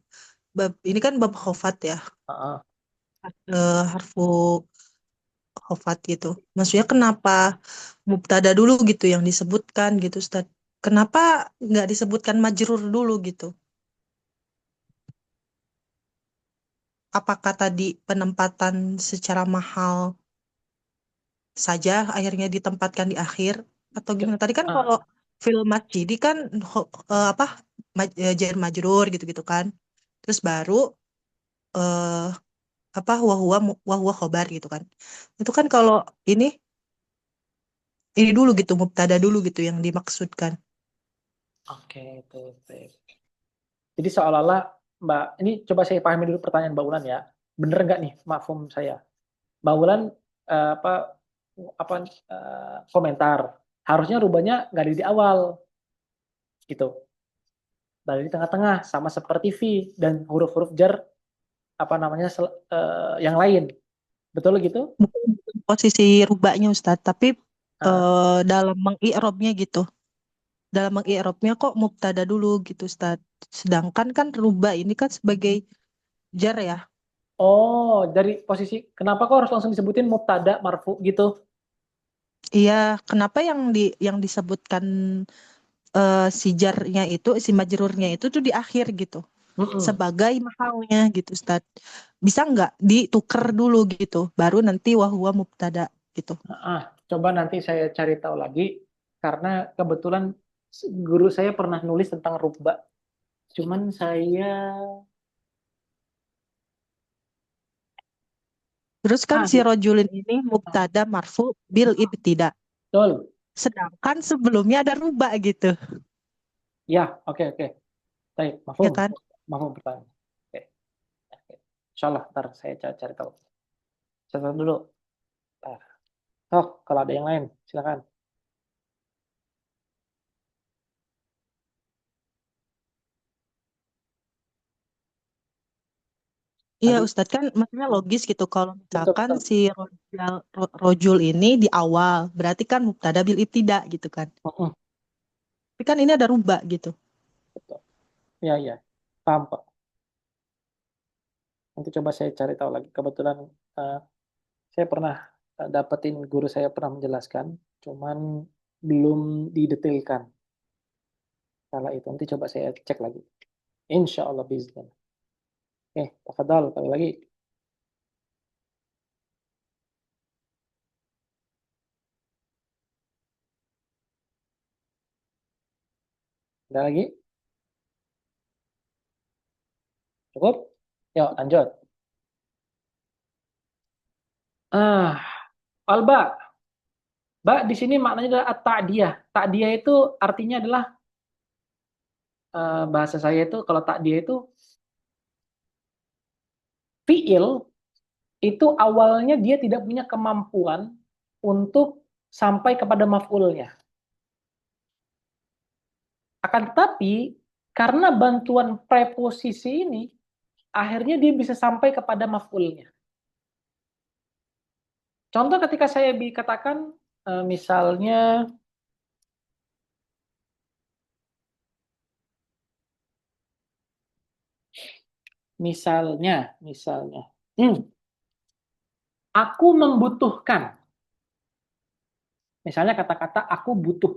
ini kan bab khofat ya. Harfu khofat gitu. Maksudnya kenapa mubtada dulu gitu yang disebutkan gitu Ustaz? Kenapa nggak disebutkan majrur dulu gitu? Apakah tadi penempatan secara mahal saja akhirnya ditempatkan di akhir atau gimana? Tadi kan kalau fil masjid kan jar majrur gitu-gitu kan. Terus baru apa wahwa khobar gitu kan. Itu kan kalau ini dulu gitu, mubtada dulu gitu yang dimaksudkan. Oke, itu. Jadi seolah-olah Mbak, ini coba saya pahami dulu pertanyaan Mbak Ulan ya. Bener nggak nih mafhum saya? Mbak Ulan eh, apa apa komentar. Harusnya rubahnya nggak ada di awal gitu. Berada di tengah-tengah sama seperti V dan huruf-huruf jar apa namanya yang lain. Betul gitu? Bukan posisi rubahnya Ustadz, tapi Ah, dalam mengi'robnya gitu. Dalam mengi'robnya kok mubtada dulu gitu Ustadz. Sedangkan kan rubah ini kan sebagai jar ya. oh, dari posisi kenapa kok harus langsung disebutin mubtada marfu gitu? Iya, kenapa yang disebutkan si jarnya itu, si majrurnya itu tuh di akhir gitu. Mm-mm. Sebagai mahalnya gitu Ustaz. Bisa nggak ditukar dulu gitu, baru nanti wahwa mubtada gitu. Coba nanti saya cari tahu lagi karena kebetulan guru saya pernah nulis tentang rubba. Cuman saya Terus kan si gitu. rojulin ini mubtada marfu bil ibtida. Betul. Sedangkan sebelumnya ada rubah gitu, Ya, oke oke. Baik, ya mafhum. kan? Mafhum pertanyaan. Oke, oke. Insyaallah ntar saya cari tahu. Saya tahu dulu. Ntar. Oh, kalau ada yang lain, silakan. Iya Tadi Ustadz kan maksudnya logis gitu kalau betul misalkan betul. si rojul ini di awal, berarti kan mubtada bil ibtida gitu kan. Mm-mm, Tapi kan ini ada rubah gitu. betul. Ya ya. Paham Pak. Nanti coba saya cari tahu lagi. Kebetulan eh, saya pernah dapetin guru saya pernah menjelaskan, cuman belum didetailkan. Kalau itu nanti coba saya cek lagi. Insya Allah bismillah. Tafadhal kali lagi. Ada lagi? Cukup? Yuk lanjut. Ah, Alba. Mbak, di sini maknanya adalah at-ta'diyah. Ta'diyah itu artinya adalah bahasa saya itu kalau ta'diyah itu fiil itu awalnya dia tidak punya kemampuan untuk sampai kepada maf'ulnya. Akan tetapi karena bantuan preposisi ini akhirnya dia bisa sampai kepada maf'ulnya. Contoh ketika saya dikatakan misalnya misalnya hmm, aku membutuhkan. Misalnya kata-kata aku butuh.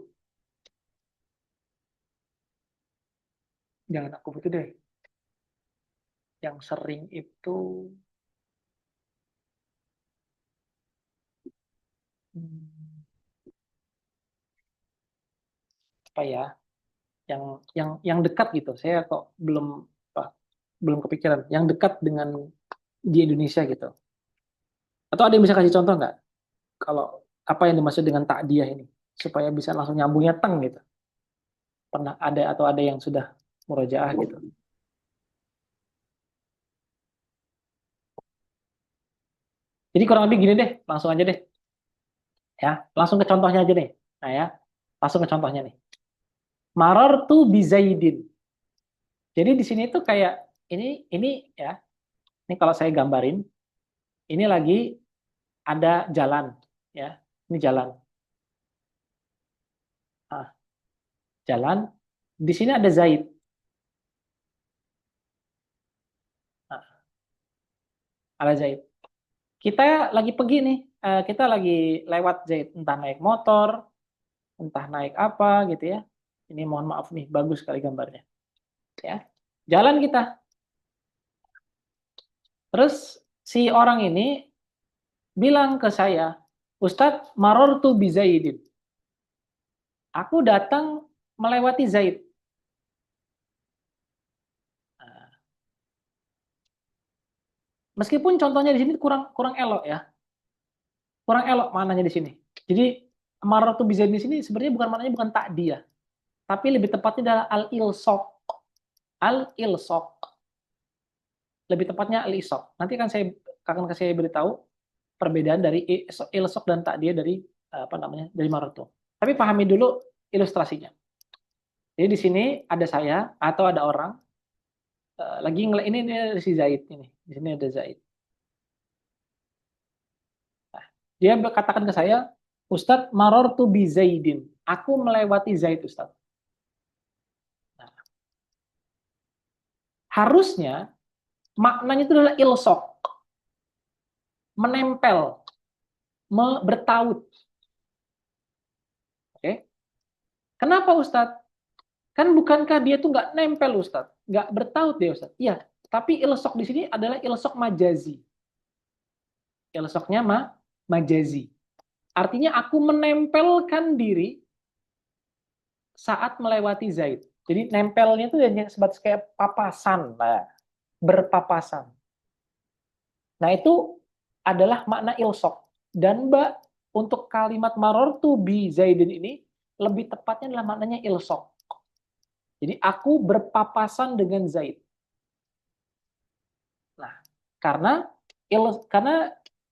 Jangan aku butuh deh. Yang sering itu hmm, apa ya? Yang dekat gitu. Saya kok belum kepikiran. Yang dekat dengan di Indonesia gitu. Atau ada yang bisa kasih contoh nggak? Kalau apa yang dimaksud dengan takdiah ini? Supaya bisa langsung nyambungnya teng gitu. Pernah ada atau ada yang sudah murojaah gitu. Jadi kurang lebih gini deh, langsung aja deh. Ya, langsung ke contohnya aja nih. Nah ya, langsung ke contohnya nih. Marartu bizaidin. Jadi di sini tuh kayak ini ya, ini kalau saya gambarin, ini lagi ada jalan ya. Ini jalan. Nah, jalan. Di sini ada Zaid. Nah, ada Zaid. Kita lagi pergi nih, kita lagi lewat Zaid, entah naik motor, entah naik apa gitu ya. Ini mohon maaf nih, bagus sekali gambarnya. Ya, jalan kita. Terus si orang ini bilang ke saya, Ustadz, marortu bi Zaidin. Aku datang melewati Zaid. Nah, Meskipun contohnya di sini kurang kurang elok ya. Kurang elok maknanya di sini. Jadi marartu bi Zaidin di sini sebenarnya bukan maknanya bukan ta'diyah, tapi lebih tepatnya adalah al-ilsaq. Al-ilsaq. Lebih tepatnya al-isaq. Nanti akan saya beritahu perbedaan dari ilsaq dan ta'diyah dari apa namanya? Dari marartu. Tapi pahami dulu ilustrasinya. Jadi di sini ada saya atau ada orang lagi ini ada si Zaid ini. Di sini ada Zaid. Nah, dia katakan ke saya, Ustadz, marartu bi Zaidin. Aku melewati Zaid, Ustadz. Nah, harusnya maknanya itu adalah ilsok, menempel, bertaut. Oke? Kenapa Ustadz? Kan bukankah dia tuh nggak nempel Ustadz? Nggak bertaut dia Ustadz? Iya, tapi ilsok di sini adalah ilsok majazi. Ilsoknya majazi. Artinya aku menempelkan diri saat melewati Zaid. Jadi nempelnya itu yang sebatas kayak papasan, nah, berpapasan. Nah itu adalah makna ilsok. Dan Mbak, untuk kalimat marortu bi Zaidin ini, lebih tepatnya adalah maknanya ilsok. Jadi aku berpapasan dengan Zaid. Nah, karena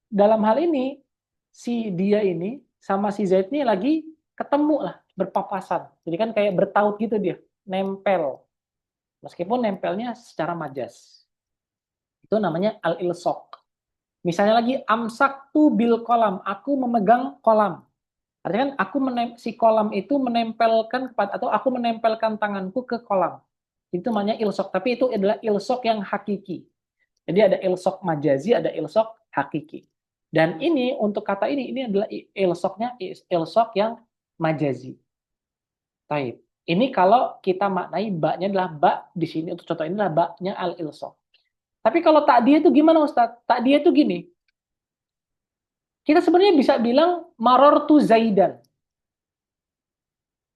dalam hal ini, si dia ini sama si Zaid ini lagi ketemu lah, berpapasan. Jadi kan kayak bertaut gitu dia, nempel. Meskipun nempelnya secara majas. Itu namanya al-ilsok. Misalnya lagi amsak tu bil kolam, aku memegang kolam. Artinya kan si kolam itu menempelkan atau aku menempelkan tanganku ke kolam. Itu namanya ilsok, tapi itu adalah ilsok yang hakiki. Jadi ada ilsok majazi, ada ilsok hakiki. Dan ini untuk kata ini adalah ilsok yang majazi. Taib. Ini kalau kita maknai baknya adalah bak di sini untuk contoh ini adalah baknya al-ilsok. Tapi kalau takdiyah itu gimana Ustaz? Takdiyah itu gini. Kita sebenarnya bisa bilang marortu Zaidan.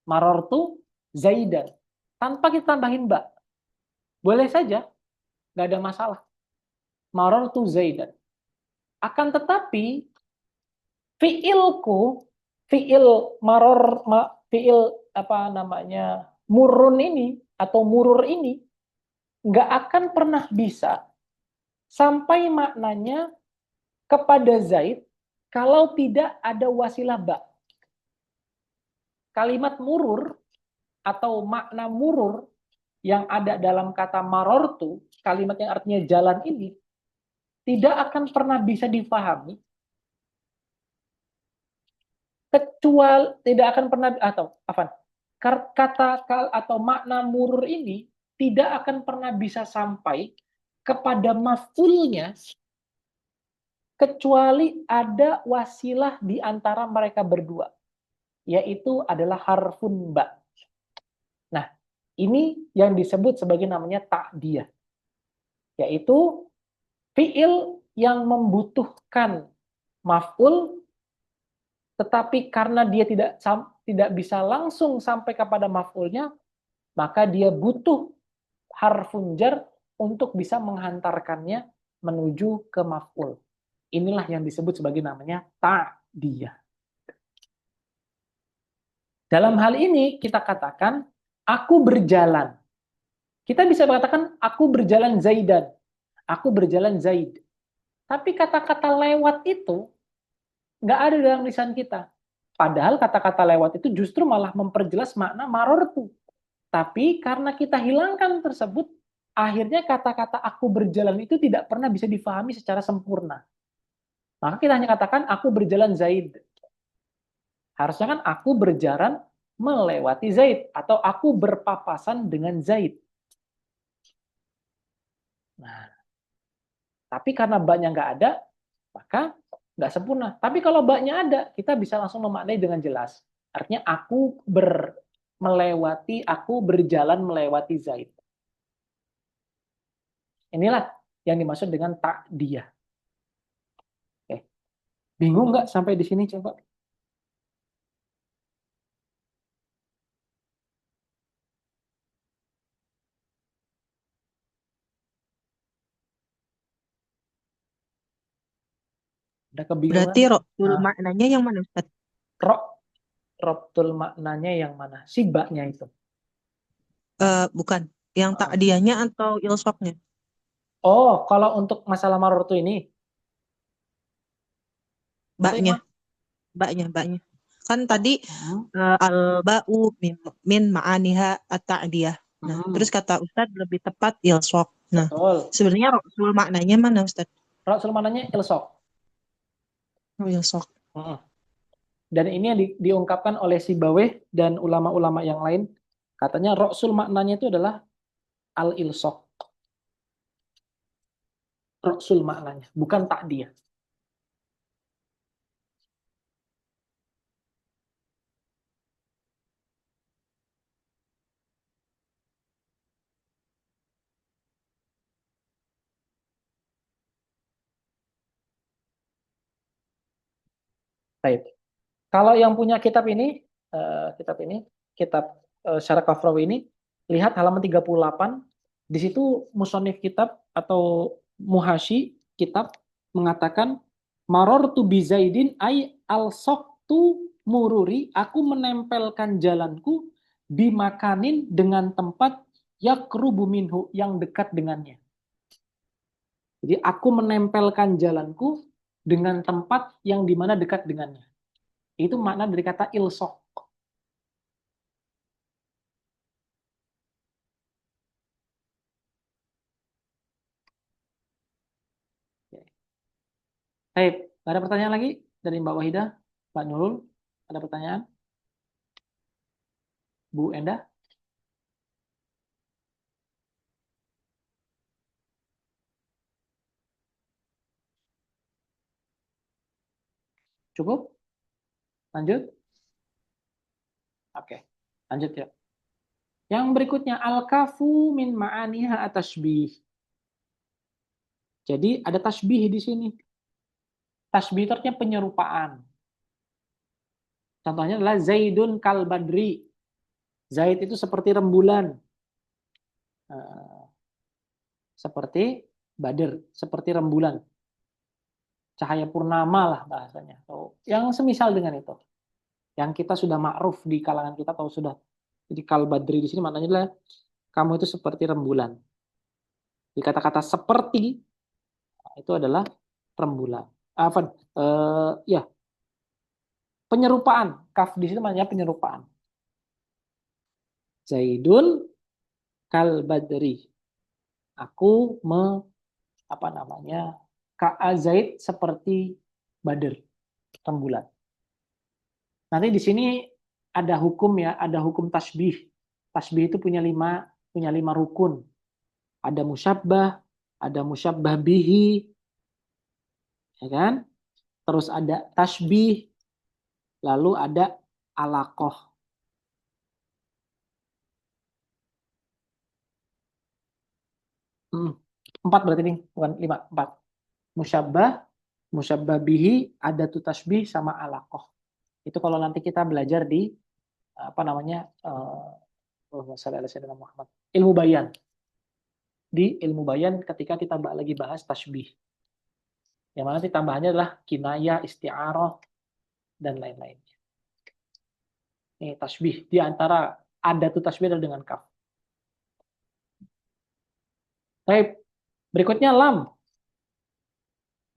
Marortu Zaidan. Tanpa kita tambahin bak. Boleh saja, nggak ada masalah. Marortu Zaidan. Akan tetapi fiilku, fiil fiil apa namanya murun ini atau murur ini nggak akan pernah bisa sampai maknanya kepada Zaid kalau tidak ada wasilah ba. Kalimat murur atau makna murur yang ada dalam kata marortu, kalimat yang artinya jalan ini, tidak akan pernah bisa difahami kecuali tidak akan pernah atau apa kata atau makna murur ini tidak akan pernah bisa sampai kepada maf'ulnya kecuali ada wasilah di antara mereka berdua, yaitu adalah harfun ba. Nah, ini yang disebut sebagai namanya ta'diyah, yaitu fiil yang membutuhkan maf'ul tetapi karena dia tidak bisa langsung sampai kepada maf'ulnya, maka dia butuh harfun jar untuk bisa menghantarkannya menuju ke maf'ul. Inilah yang disebut sebagai namanya ta'diyah. Dalam hal ini kita katakan aku berjalan. Kita bisa mengatakan aku berjalan Zaidan. Aku berjalan Zaid. Tapi kata-kata lewat itu nggak ada dalam lisan kita. Padahal kata-kata lewat itu justru malah memperjelas makna marortu. Tapi karena kita hilangkan tersebut, akhirnya kata-kata aku berjalan itu tidak pernah bisa difahami secara sempurna. Maka kita hanya katakan aku berjalan Zaid. Harusnya kan aku berjalan melewati Zaid atau aku berpapasan dengan Zaid. Nah, tapi karena baknya nggak ada, maka nggak sempurna. Tapi kalau baknya ada, kita bisa langsung memaknai dengan jelas. Artinya aku berjalan melewati Zaid. Inilah yang dimaksud dengan takdiyah. Oke. Bingung nggak sampai di sini coba? Ada kebingungan? Berarti roktul Nah, maknanya yang mana Ustaz? rok, robtul maknanya yang mana? Sibaknya itu. Bukan. Yang Heeh. takdiahnya atau ilsoknya? Oh, kalau untuk masalah marortu ini, atau yang Baknya, mana? baknya. Kan Oh, tadi al-ba'u min ma'aniha at-ta'diyah. Nah, terus mm, kata Ustaz lebih tepat ilsok. Nah, betul. sebenarnya roktul maknanya mana Ustaz? Robtul maknanya ilsok. Oh, ilsok. Heeh. Dan ini yang diungkapkan oleh Sibaweh dan ulama-ulama yang lain. Katanya roksul maknanya itu adalah al-ilsok. Roksul maknanya, bukan takdiyah. Baik. Kalau yang punya kitab Syarah Kafrawi ini, lihat halaman 38, di situ musonif kitab atau muhashi kitab mengatakan marortu bi Zaidin ay al-soktu mururi, aku menempelkan jalanku dimakanin dengan tempat yakrubu minhu, yang dekat dengannya. Jadi aku menempelkan jalanku dengan tempat yang dimana dekat dengannya. Itu makna dari kata ilsok. Baik, ada pertanyaan lagi dari Mbak Wahidah, Mbak Nurul? Ada pertanyaan? Bu Endah? Cukup? Lanjut? Oke, lanjut ya. Yang berikutnya, al-kafu min ma'aniha at-tashbih. Jadi ada tasbih di sini. Tasbih itu artinya penyerupaan. Contohnya adalah Zaidun kal badri. Zaid itu seperti rembulan. Eh, seperti badr, seperti rembulan. Cahaya purnama lah bahasanya. Yang semisal dengan itu. Yang kita sudah ma'ruf di kalangan kita atau sudah, jadi kal badri di sini maknanya adalah kamu itu seperti rembulan. Di kata-kata seperti itu adalah rembulan. Apa? Ya, penyerupaan. Kaf di sini maknanya penyerupaan. Zaidun kal badri. Aku apa namanya? Ka Zaid seperti badr, rembulan. Nanti di sini ada hukum ya, ada hukum tasbih. Tasbih itu punya lima rukun. Ada musyabbah bihi, ya kan? Terus ada tasbih, lalu ada alaqoh. Hmm, empat berarti nih, bukan lima, empat. Musyabbah, musyabbah bihi, ada tu tasbih sama alaqoh. Itu kalau nanti kita belajar di apa namanya, Allahumma shalli ala sayyidina Muhammad, ilmu bayan. Di ilmu bayan ketika kita lagi bahas tasbih. Yang mana nanti tambahannya adalah kinayah, isti'arah, dan lain-lain. Ini tasbih. Di antara ada tuh tasbih adalah dengan kaf. Baik. Berikutnya lam.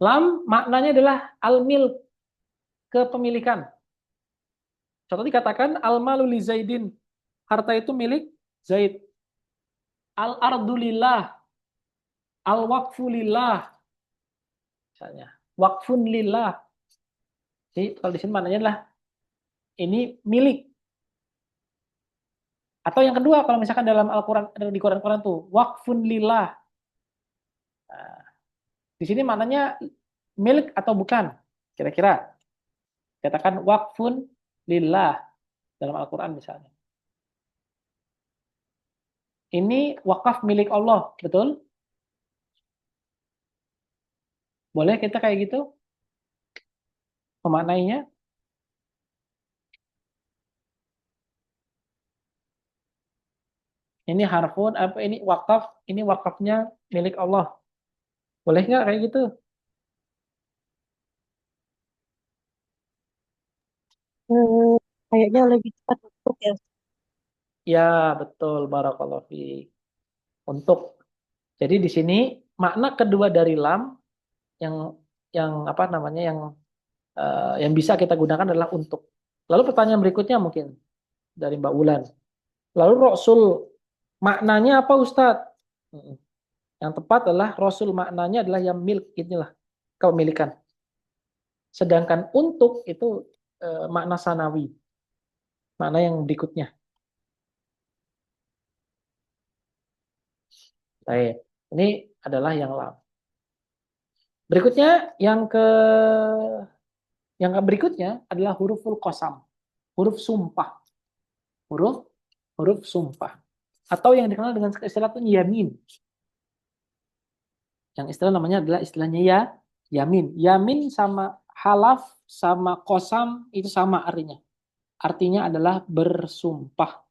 Lam maknanya adalah al-milk, kepemilikan. Contoh dikatakan al-malu li Zaidin. Harta itu milik Zaid. Al-ardu lillah. Al-waqfu lillah. Misalnya. Waqfun lillah. Jadi kalau di sini maknanya adalah ini milik. Atau yang kedua kalau misalkan dalam Al-Quran, di Quran tuh waqfun lillah. Nah, di sini maknanya milik atau bukan? Kira-kira katakan waqfun lillah dalam Al-Quran misalnya. Ini wakaf milik Allah, betul? Boleh kita kayak gitu memaknainya? Ini harfun apa ini wakafnya milik Allah. Boleh nggak kayak gitu? Hmm, kayaknya lebih cepat untuk ya. Ya, betul, barakallahu fiik. Untuk. Jadi di sini makna kedua dari lam yang apa namanya yang bisa kita gunakan adalah untuk. Lalu pertanyaan berikutnya mungkin dari Mbak Wulan. Lalu Rasul maknanya apa Ustadz? Yang tepat adalah Rasul maknanya adalah yang milk, inilah kepemilikan. Sedangkan untuk itu makna sanawi, makna yang berikutnya. Baik, ini adalah yang lam. Berikutnya yang berikutnya adalah huruful qasam, huruf sumpah, huruf huruf sumpah atau yang dikenal dengan istilah yamin. Yang istilah namanya adalah istilahnya yamin. Yamin sama halaf sama qasam itu sama artinya. Artinya adalah bersumpah.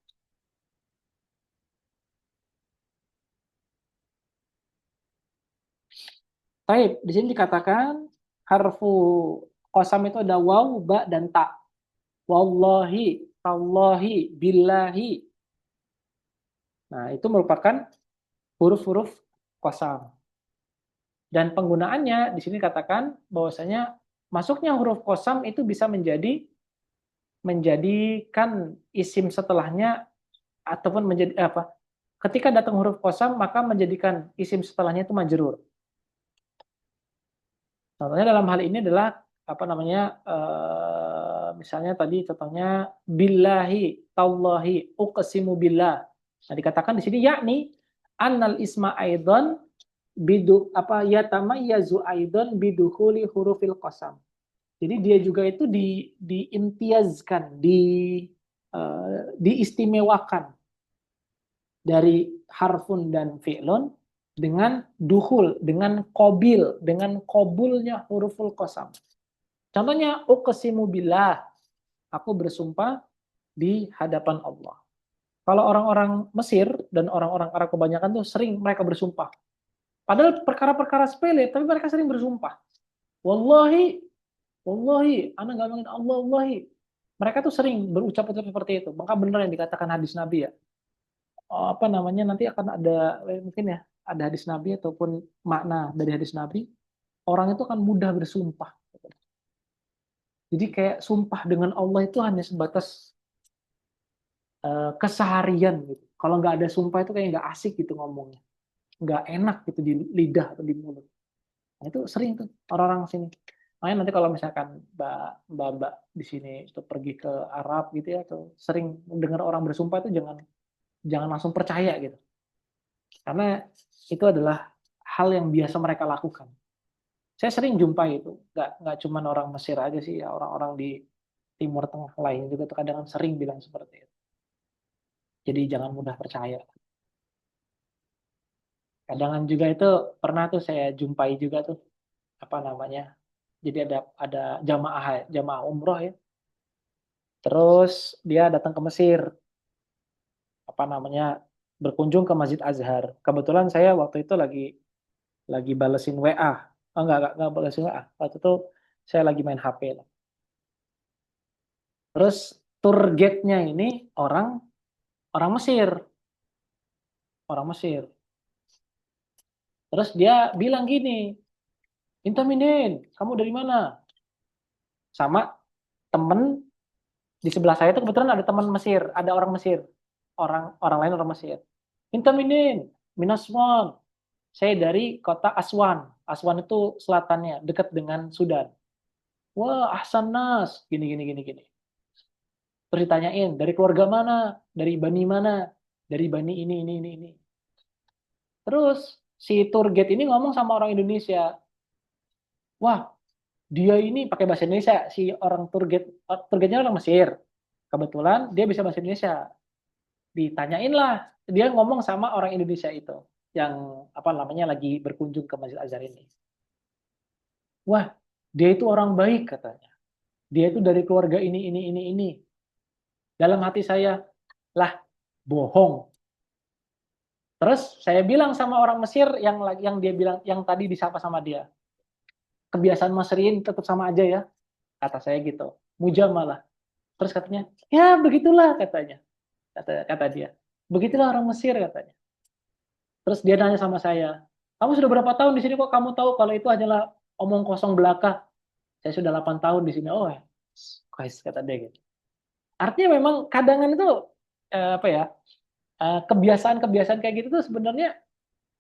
Baik, di sini dikatakan harfu qasam itu ada waw, ba, dan ta. Wallahi, tallahi, billahi. Nah, itu merupakan huruf-huruf qasam. Dan penggunaannya di sini katakan bahwasanya masuknya huruf qasam itu bisa menjadikan isim setelahnya ataupun menjadi apa? Ketika datang huruf qasam maka menjadikan isim setelahnya itu majrur. Contohnya dalam hal ini adalah apa namanya? Misalnya tadi contohnya billahi, tallahi, uqsimu billah. Nah, dikatakan di sini yakni annal isma aidan bidu apa yatamayyazu aidan bidukhuli hurufil qasam. Jadi dia juga itu diimtiazkan, diistimewakan dari harfun dan fi'lun dengan duhul, dengan kobil, dengan kobulnya huruful qasam. Contohnya, uqsimu billah, aku bersumpah di hadapan Allah. Kalau orang-orang Mesir dan orang-orang Arab kebanyakan tuh sering mereka bersumpah. Padahal perkara-perkara sepele, tapi mereka sering bersumpah. Wallahi, wallahi, anak gak mungkin Allah, wallahi. Mereka tuh sering berucap-ucap seperti itu. Maka benar yang dikatakan hadis Nabi ya. Apa namanya nanti akan ada mungkin ya ada hadis Nabi ataupun makna dari hadis Nabi, orang itu akan mudah bersumpah. Jadi kayak sumpah dengan Allah itu hanya sebatas keseharian gitu. Kalau nggak ada sumpah itu kayak nggak asik gitu ngomongnya, nggak enak gitu di lidah atau di mulut. Nah, itu sering tuh orang-orang sini. Makanya nanti kalau misalkan mbak di sini itu pergi ke Arab gitu ya, atau sering dengar orang bersumpah itu jangan jangan langsung percaya gitu. Karena itu adalah hal yang biasa mereka lakukan. Saya sering jumpa itu, nggak cuma orang Mesir aja sih, ya orang-orang di Timur Tengah lain juga tuh kadang sering bilang seperti itu. Jadi jangan mudah percaya. Kadang juga itu pernah tuh saya jumpai juga tuh apa namanya. Jadi ada jamaah umroh ya. Terus dia datang ke Mesir, apa namanya berkunjung ke Masjid Azhar. Kebetulan saya waktu itu lagi balesin WA. Oh, enggak balesin WA. Waktu itu saya lagi main HP lah. Terus tour guide-nya ini orang orang Mesir, orang Mesir. Terus dia bilang gini, Intaminin, kamu dari mana? Sama temen di sebelah saya itu kebetulan ada teman Mesir, ada orang Mesir, orang orang lain orang Mesir. Intaminin, Minaswan. Saya dari kota Aswan. Aswan itu selatannya, dekat dengan Sudan. Wah, Ahsan Nas, gini gini gini gini. Terus ditanyain, dari keluarga mana? Dari Bani mana? Dari Bani ini. Terus si tour guide ini ngomong sama orang Indonesia. Wah, dia ini pakai bahasa Indonesia. Si orang tour guide-nya orang Mesir. Kebetulan dia bisa bahasa Indonesia. Ditanyain lah, dia ngomong sama orang Indonesia itu yang apa namanya lagi berkunjung ke Masjid Azhar ini. Wah, dia itu orang baik katanya. Dia itu dari keluarga ini. Dalam hati saya, lah bohong. Terus saya bilang sama orang Mesir yang dia bilang yang tadi disapa sama dia. Kebiasaan Mesriin tetap sama aja ya, kata saya gitu. Mujamalah. Terus katanya, ya begitulah katanya. Kata dia. Begitulah orang Mesir katanya. Terus dia nanya sama saya, kamu sudah berapa tahun di sini kok kamu tahu kalau itu hanyalah omong kosong belaka? Saya sudah 8 tahun di sini. Oh, guys, kata dia gitu. Artinya memang kadangan itu apa ya? Kebiasaan-kebiasaan kayak gitu tuh sebenarnya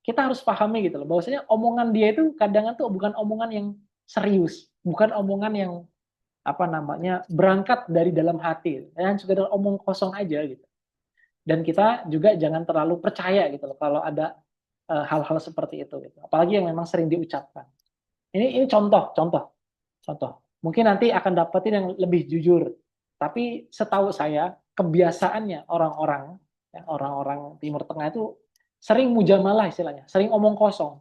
kita harus pahami gitu loh. Bahwasanya omongan dia itu kadangan tuh bukan omongan yang serius, bukan omongan yang apa namanya berangkat dari dalam hati, yang sekedar omong kosong aja gitu. Dan kita juga jangan terlalu percaya gitu loh kalau ada hal-hal seperti itu gitu. Apalagi yang memang sering diucapkan. Ini contoh. Mungkin nanti akan dapetin yang lebih jujur. Tapi setahu saya kebiasaannya orang-orang Timur Tengah itu sering mujamalah istilahnya, sering omong kosong.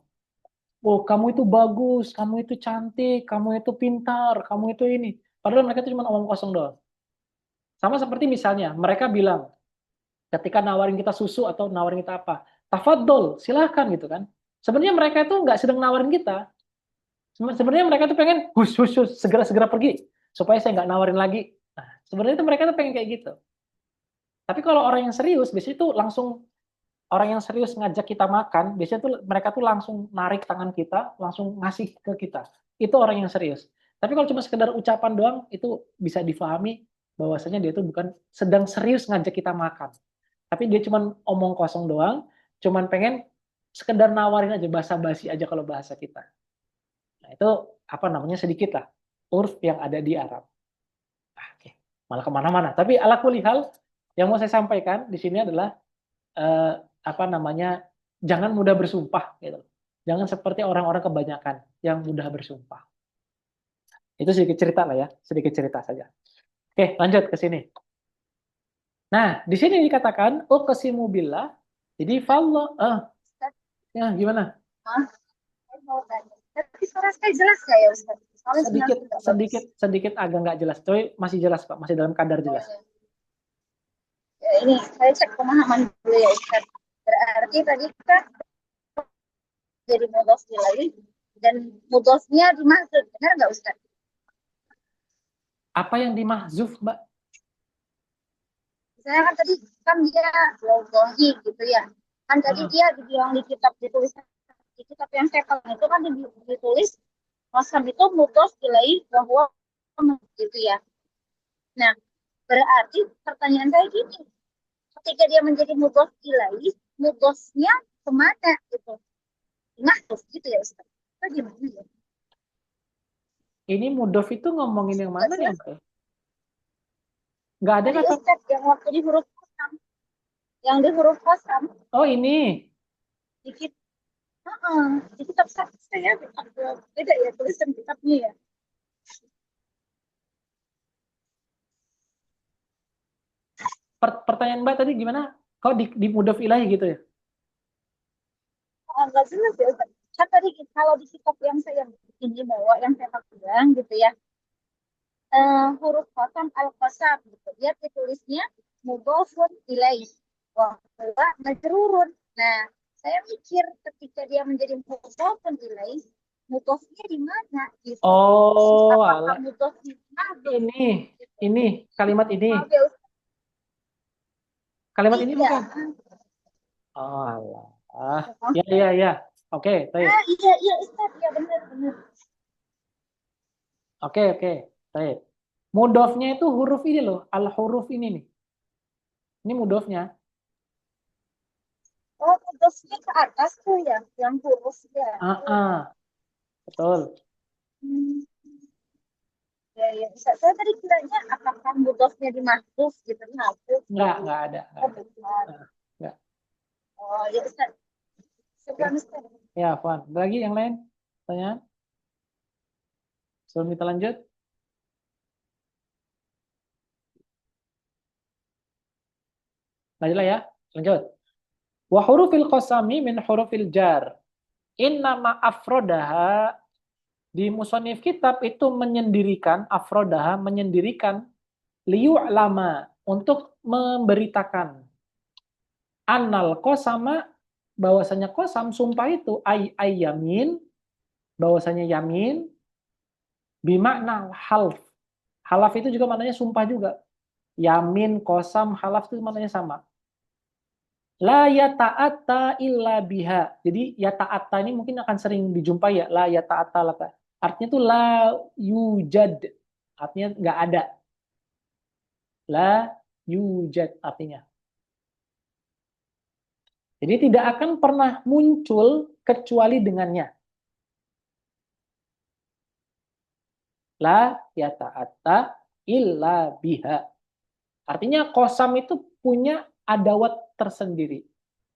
Oh, kamu itu bagus, kamu itu cantik, kamu itu pintar, kamu itu ini. Padahal mereka itu cuma omong kosong doang. Sama seperti misalnya mereka bilang ketika nawarin kita susu atau nawarin kita apa, tafadhol, silahkan gitu kan. Sebenarnya mereka itu nggak sedang nawarin kita. Sebenarnya mereka tuh pengen hus, segera pergi supaya saya nggak nawarin lagi. Nah, sebenarnya itu mereka tuh pengen kayak gitu. Tapi kalau orang yang serius, biasanya tuh langsung orang yang serius ngajak kita makan, biasanya tuh mereka tuh langsung narik tangan kita, langsung ngasih ke kita. Itu orang yang serius. Tapi kalau cuma sekedar ucapan doang, itu bisa difahami bahwasanya dia tuh bukan sedang serius ngajak kita makan. Tapi dia cuma omong kosong doang, cuma pengen sekedar nawarin aja, basa-basi aja kalau bahasa kita. Nah, itu apa namanya sedikit lah urf yang ada di Arab. Oke, malah kemana-mana. Tapi ala kulihal yang mau saya sampaikan di sini adalah apa namanya jangan mudah bersumpah gitu. Jangan seperti orang-orang kebanyakan yang mudah bersumpah. Itu sedikit cerita lah ya, sedikit cerita saja. Oke, lanjut ke sini. Nah, di sini dikatakan uqsimu billah. Jadi fallo ya gimana? Saya mau tanya. Tapi suara saya jelas nggak ya Ustaz? Soalnya sinyal Sedikit tidak bagus. sedikit agak nggak jelas. Tapi masih jelas Pak, masih dalam kadar jelas. Ya, ini saya cek pemahaman dulu ya Ustaz. Berarti tadi kan jadi mudhof ilaih dan mudhofnya dimaksud, benar nggak Ustaz? Apa yang dimahzuf, Mbak? Misalnya kan tadi kan dia wallahi gitu ya. Kan tadi dia dibilang di kitab ditulis di kitab yang saya pegang itu kan ditulis qasam itu mudhof ilaih bahwa gitu ya. Nah, berarti pertanyaan saya gini, ketika dia menjadi mudhof ilaih, mudhofnya kemana gitu? Mahfuz gitu ya Ustaz? Itu gimana ya? Ini mudhof itu ngomongin yang mana ya, Mbak? Nggak ada Tadi kata. Ustaz yang waktu di huruf qasam. Yang di huruf qasam. Oh, ini. Dikit. Di kitab saya beda ya tulisan kitabnya ya. Pertanyaan Mbak tadi gimana? Kok di mudhof ilahi gitu ya? Enggak jelas ya Ustaz. Kan tadi kalau di kitab yang saya ini bawa, yang saya pegang gitu ya, huruf qasam al-qasam gitu. Dia ditulisnya mudhofun ilaih wa huwa majrurun. Nah, saya mikir ketika dia menjadi mudhofun ilaih, mudhofnya di mana gitu. Oh, Apakah alah. mudhofnya Ini kalimat ini. Maaf ya Ustaz. Kalimat ini Iya. bukan? Oh, alah. Ya. Oke, baik. Iya Ustaz, ya benar. Oke, baik. Mudhofnya itu huruf ini loh, al-huruf ini nih. Ini mudhofnya. Oh, mudhofnya ke atas tuh ya, yang huruf ya. Betul. Ya. Saya tadi kiranya apakah mudhofnya di mahfuz gitu, mahfuz. Enggak ada. Enggak. Oh, ya Ustaz. Sebentar, Ustaz. Ya, Afwan. Ada lagi yang lain? Pertanyaan? Sebelum kita lanjut? Lanjut ya. Lanjut. Wa hurufil qasami min hurufil jar. Innama afrodaha di musonif kitab itu menyendirikan afrodaha menyendirikan liyu'lama untuk memberitakan annal qasama bahwasanya qasam sumpah itu ay yamin bahwasanya yamin bimakna half. Halaf itu juga maknanya sumpah juga. Yamin, qasam, halaf itu maknanya sama. La yata'atta illa biha. Jadi yata'atta ini mungkin akan sering dijumpai ya. La yata'atta laka. Artinya itu la yujad. Artinya nggak ada. La yujad artinya. Jadi tidak akan pernah muncul kecuali dengannya. La yata'atta illa biha. Artinya qasam itu punya adawat tersendiri.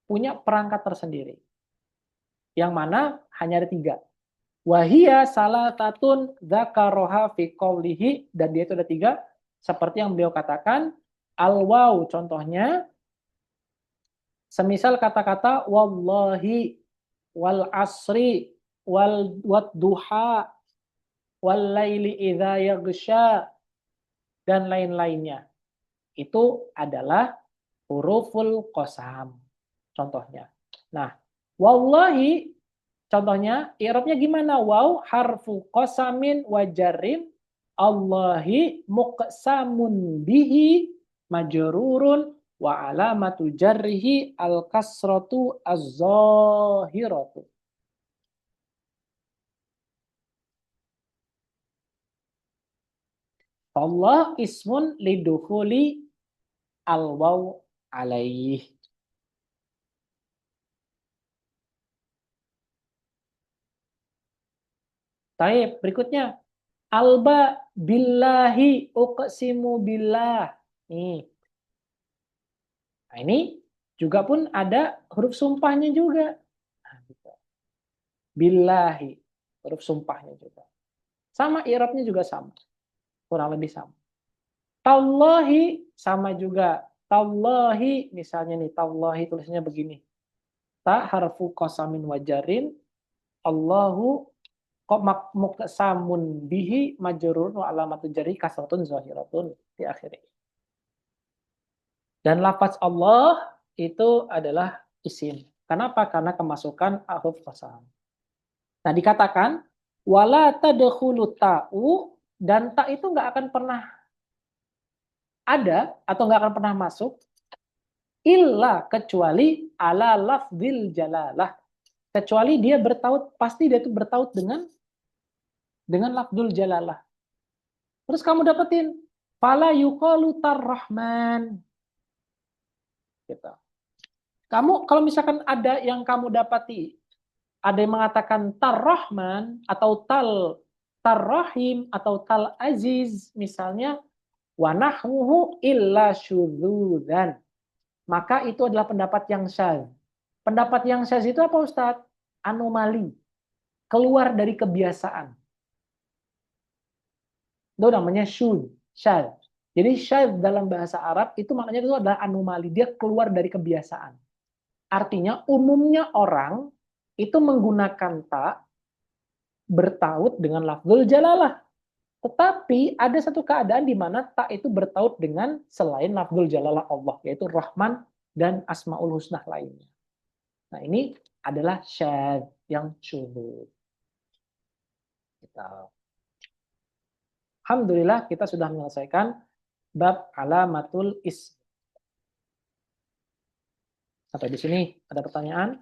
Punya perangkat tersendiri. Yang mana hanya ada 3. Wahia salatatun dzakaroha fi qawlihi, dan dia itu ada 3 seperti yang beliau katakan. Al-waw contohnya semisal kata-kata wallahi, wal asri, wal wadduha, wal laili idza yaghsha, dan lain-lainnya. Itu adalah huruful qasam contohnya. Nah, wallahi contohnya i'rabnya gimana? Waw harfu qasamin wa jarrin, Allahi muqsamun bihi majrurun wa alamatu jarrihi al-kasratu az-zahiratu. Allah ismun lidukhuli al-waw alaih. Taib, berikutnya. Alba billahi uqsimu billah. Nih. Nah, ini juga pun ada huruf sumpahnya juga. Nah, gitu. Billahi, huruf sumpahnya juga. Sama i'rabnya juga sama. Kurang lebih sama. Tallahi sama juga. Tallahi misalnya nih, tallahi tulisannya begini. Ta harfu qasamin wajarin, Allahu muqsamun bihi majrurun wa alamatu jarri kasratun zahiratun di akhirnya. Dan lafaz Allah itu adalah isim. Kenapa? Karena kemasukan huruf qasam. Nah, dikatakan wala tadkhulu ta'u, dan ta itu nggak akan pernah ada atau nggak akan pernah masuk illa kecuali ala lafzil jalalah. Kecuali dia bertaut, pasti dia itu bertaut dengan lafzul jalalah. Terus kamu dapetin fala yuqalu tar-rahman. Gitu. Kamu kalau misalkan ada yang kamu dapati, ada yang mengatakan tar-rahman atau tar-rahim atau tal-aziz misalnya, wa nahwuhu illa syudzudzan, maka itu adalah pendapat yang syadz. Pendapat yang syadz itu apa, Ustadz? Anomali, keluar dari kebiasaan. Itu namanya syadz. Jadi syadz dalam bahasa Arab itu maknanya itu adalah anomali, dia keluar dari kebiasaan. Artinya umumnya orang itu menggunakan ta bertaut dengan lafzul jalalah. Tetapi ada satu keadaan di mana ta itu bertaut dengan selain lafzul jalalah Allah, yaitu Rahman dan Asmaul Husna lainnya. Nah, ini adalah syadz yang syuhud. Alhamdulillah kita sudah menyelesaikan bab alamatul ism. Sampai di sini ada pertanyaan?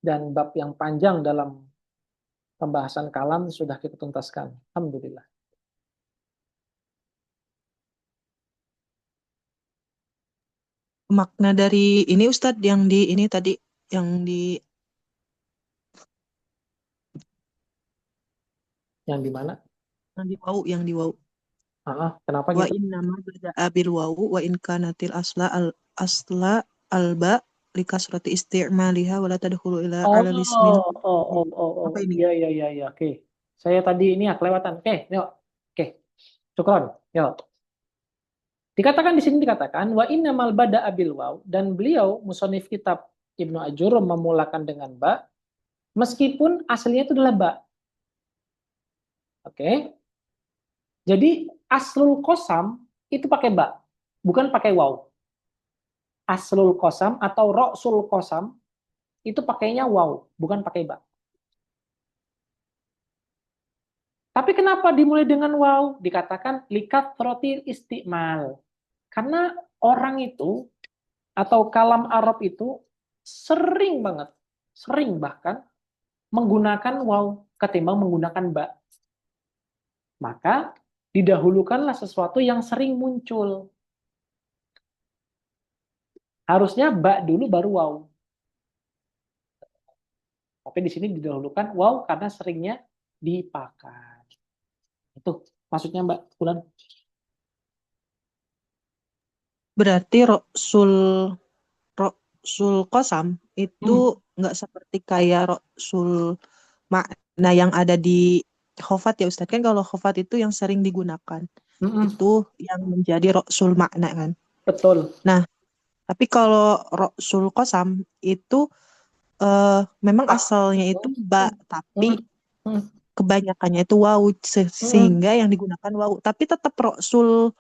Dan bab yang panjang dalam pembahasan kalam sudah kita tuntaskan. Alhamdulillah. Makna dari ini Ustadz yang di ini tadi yang di mana? Yang di wau. Kenapa Wa gitu? innama bada'a bil wau wa in kanatil asla alba likasrati isti'maliha wa la tadkhulu ila ala ismin. Apa ini? Ya. Oke. Saya tadi ini kelewatan. Yuk. Syukron. Yuk. Dikatakan di sini wa innamal bada'a bil waw, dan beliau musannif kitab Ibnu Ajur memulakan dengan ba meskipun aslinya itu adalah ba. Oke. Jadi aslul qasam itu pakai ba, bukan pakai waw. Aslul qasam atau ra'sul qasam itu pakainya waw, bukan pakai ba. Tapi kenapa dimulai dengan waw? Dikatakan likat rotil istimal. Karena orang itu atau kalam Arab itu sering banget, sering bahkan menggunakan waw ketimbang menggunakan ba. Maka didahulukanlah sesuatu yang sering muncul. Harusnya ba dulu baru waw. Tapi di sini didahulukan waw karena seringnya dipakai. Itu maksudnya Mbak Bulan. Berarti Rasul Qasam itu nggak seperti kayak Rasul makna yang ada di khofat ya Ustadz. Kan kalau khofat itu yang sering digunakan. Itu yang menjadi Rasul makna kan. Betul. Nah, tapi kalau Rasul Qasam itu memang asalnya itu ba, tapi kebanyakannya itu waw sehingga yang digunakan waw. Tapi tetap Rasul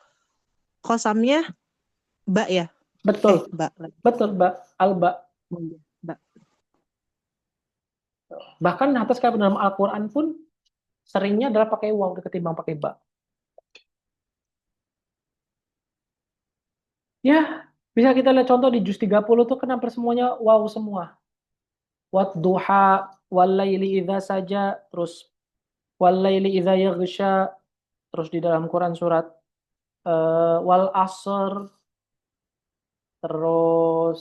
Qasamnya ba ya. Betul. Ba. Betul, Mbak. Al-ba. Ba. Bahkan hatta sekali dalam Al-Quran pun seringnya adalah pakai waw ketimbang pakai ba. Ya, bisa kita lihat contoh di juz 30 tuh kenapa semuanya waw semua. Wadduha, wallaili idza saja, terus wallaili idza yaghsha, terus di dalam Quran surat wal asr, terus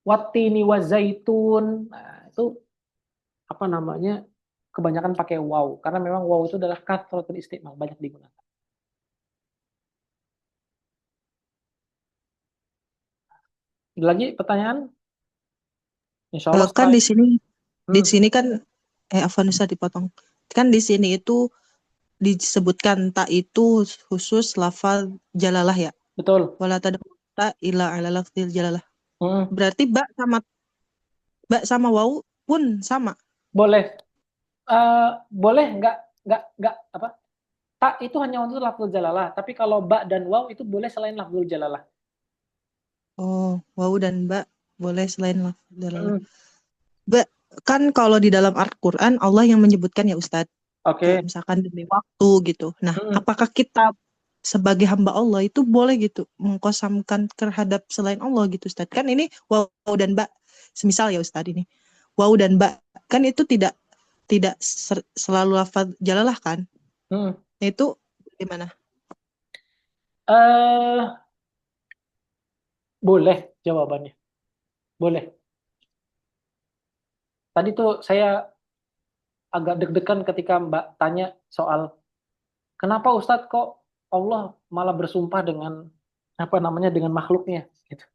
wattini wazaitun. Nah, itu apa namanya? Kebanyakan pakai waw karena memang waw itu adalah kathratul istimal, banyak digunakan. Ada lagi pertanyaan? Insya Allah Kan setelah di sini kan Afwan Ustaz dipotong. Kan di sini itu disebutkan tak itu khusus lafal jalalah ya. betul. Wala tad'uta ila ala lafzil jalalah. Hmm, Berarti ba sama waw pun sama. boleh. Boleh nggak apa? Tak itu hanya untuk lafzul jalalah, tapi kalau ba dan waw itu boleh selain lafzul jalalah. Oh, waw dan ba boleh selain lafzil jalalah. Hmm, Ba kan kalau di dalam Al-Qur'an Allah yang menyebutkan ya Ustadz. Kayak Oke. misalkan demi waktu gitu. Nah, Hmm, apakah kita sebagai hamba Allah itu boleh gitu mengkosamkan terhadap selain Allah gitu Ustadz? Kan ini waw dan ba, semisal ya Ustadz ini. Waw dan ba kan itu tidak selalu lafaz jalalah kan? hmm. Nah, itu gimana? Eh, Boleh jawabannya. Boleh. Tadi tuh saya agak deg-degan ketika Mbak tanya soal kenapa Ustadz kok Allah malah bersumpah dengan apa namanya dengan makhluknya gitu.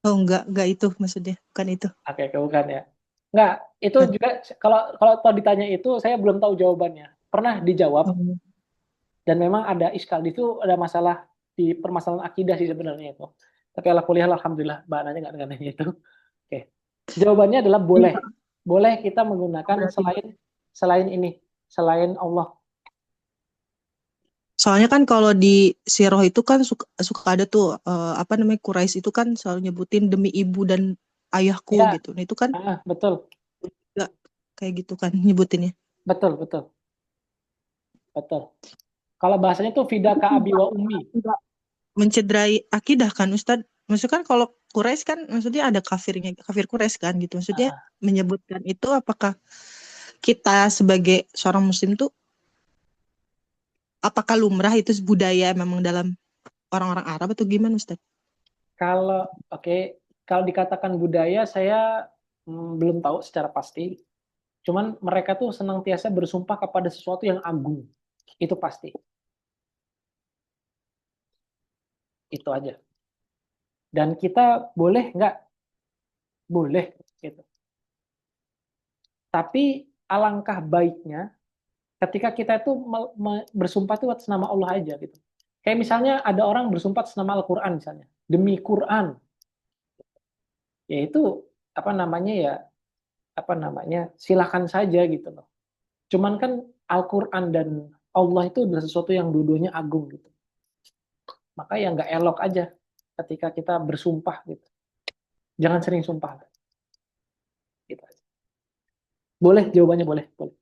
Oh, enggak itu maksudnya, bukan itu. Oke, bukan ya. Enggak, itu juga kalau kalau tahu ditanya itu saya belum tahu jawabannya. Pernah dijawab Oh. dan memang ada iskal itu ada masalah di permasalahan akidah sih sebenarnya itu. Tapi alhamdulillah Mbak nanya nggak dengan itu. Oke. Jawabannya adalah boleh. Boleh kita menggunakan Berarti selain ini, selain Allah. soalnya kan kalau di Sirah itu kan suka ada tuh apa namanya Quraisy itu kan selalu nyebutin demi ibu dan ayahku Ya, gitu. Nah, itu kan betul. enggak kayak gitu kan nyebutinnya. Betul, betul. Betul. Kalau bahasanya tuh fidaka abi wa ummi. Enggak mencederai akidah kan Ustadz. Maksudnya kan kalau Quraisy kan maksudnya ada kafir Quraisy kan gitu. Maksudnya menyebutkan itu apakah kita sebagai seorang muslim tuh apakah lumrah itu budaya memang dalam orang-orang Arab atau gimana Ustadz? Kalau kalau dikatakan budaya saya belum tahu secara pasti. Cuman mereka tuh senantiasa bersumpah kepada sesuatu yang agung. Itu pasti. Itu aja. Dan kita boleh nggak? Boleh gitu. Tapi alangkah baiknya ketika kita itu bersumpah itu atas nama Allah aja gitu. Kayak misalnya ada orang bersumpah atas nama Al-Quran misalnya. Demi Quran. Ya itu apa namanya ya silakan saja gitu loh. Cuman kan Al-Quran dan Allah itu adalah sesuatu yang dua-duanya agung gitu. Maka ya nggak elok aja ketika kita bersumpah gitu. Jangan sering sumpah. Gitu aja. Boleh, jawabannya boleh. Boleh.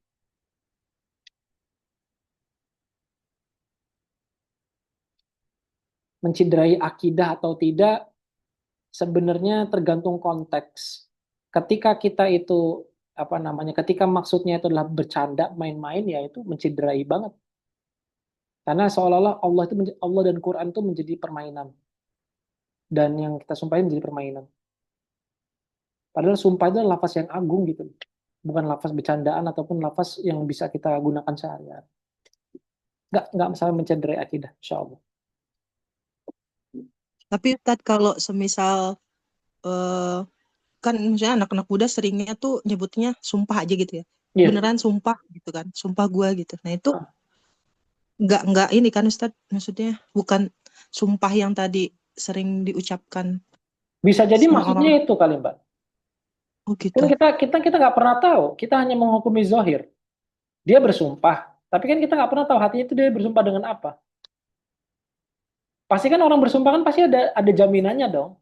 Menciderai akidah atau tidak sebenarnya tergantung konteks. Ketika kita itu apa namanya, ketika maksudnya itu adalah bercanda, main-main, ya itu menciderai banget. Karena seolah-olah Allah dan Quran itu menjadi permainan, dan yang kita sumpahin menjadi permainan. Padahal sumpah itu adalah lafaz yang agung gitu, bukan lafaz bercandaan ataupun lafaz yang bisa kita gunakan sehari-hari. Nggak masalah mencederai akidah, insya Allah. Tapi Ustadz kalau semisal eh, kan misalnya anak-anak muda seringnya tuh nyebutnya sumpah aja gitu ya. Iya. Beneran sumpah gitu kan. Sumpah gua gitu. Nah itu nggak ini kan Ustadz, maksudnya bukan sumpah yang tadi sering diucapkan Bisa jadi sama maksudnya orang. itu kali, Mbak. Oh Kan gitu. kita nggak pernah tahu, kita hanya menghukumi zohir. Dia bersumpah, tapi kan kita nggak pernah tahu hatinya itu dia bersumpah dengan apa. Pasti kan orang bersumpah kan pasti ada jaminannya dong.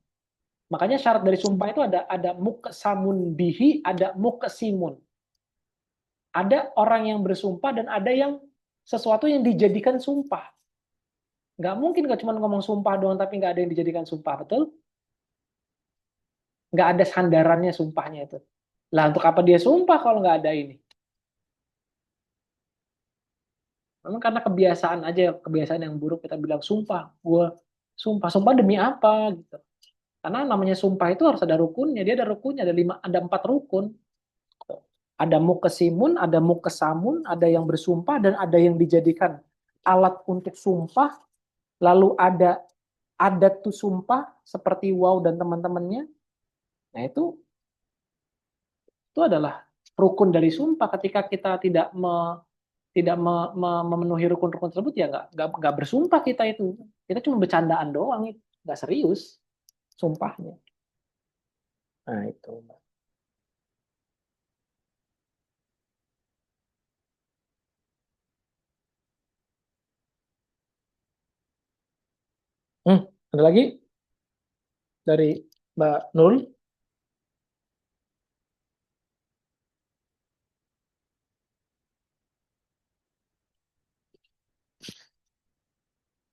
Makanya syarat dari sumpah itu ada muqsamun bihi, ada muqsimun. Ada orang yang bersumpah dan ada yang sesuatu yang dijadikan sumpah. Nggak mungkin nggak cuma ngomong sumpah doang tapi nggak ada yang dijadikan sumpah, betul? Nggak ada sandarannya sumpahnya itu. Lah untuk apa dia sumpah kalau nggak ada ini? Memang karena kebiasaan aja, kebiasaan yang buruk kita bilang sumpah, gue sumpah demi apa gitu. Karena namanya sumpah itu harus ada rukunnya, dia ada rukunnya, ada 4 rukun. Ada mukesimun, ada mukesamun, ada yang bersumpah dan ada yang dijadikan alat untuk sumpah. Lalu ada adat tuh sumpah seperti wow dan teman-temannya. Nah itu adalah rukun dari sumpah. Ketika kita tidak memenuhi rukun-rukun tersebut, ya nggak bersumpah kita itu. Kita cuma bercandaan doang, nggak serius sumpahnya. Nah itu. Ada lagi dari Mbak Nul?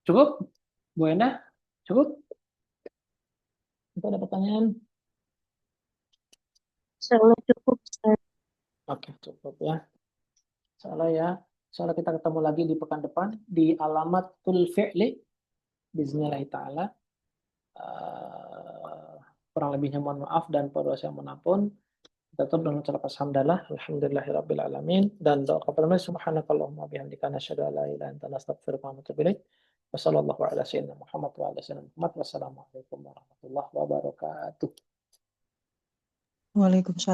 Cukup? Bu Endah? Cukup? Itu ada pertanyaan? Sangat cukup, Ustaz. Oke, cukup ya. Salah ya. Soalnya kita ketemu lagi di pekan depan di alamatul fi'li bismillah taala. Kurang lebihnya mohon maaf dan pada saya mohon ampun. Kita tutup dengan ucapan hamdalah, alhamdulillahirabbil alamin, dan doa kepada subhanakallahumma bihamdika nasyhadu an la ilaha illa anta nastaghfiruka wa natubu ilaik. Wassallallahu ala sayyidina Muhammad wa ala sayyidina Muhammad. Wassalamualaikum warahmatullahi wabarakatuh. Waalaikumsalam.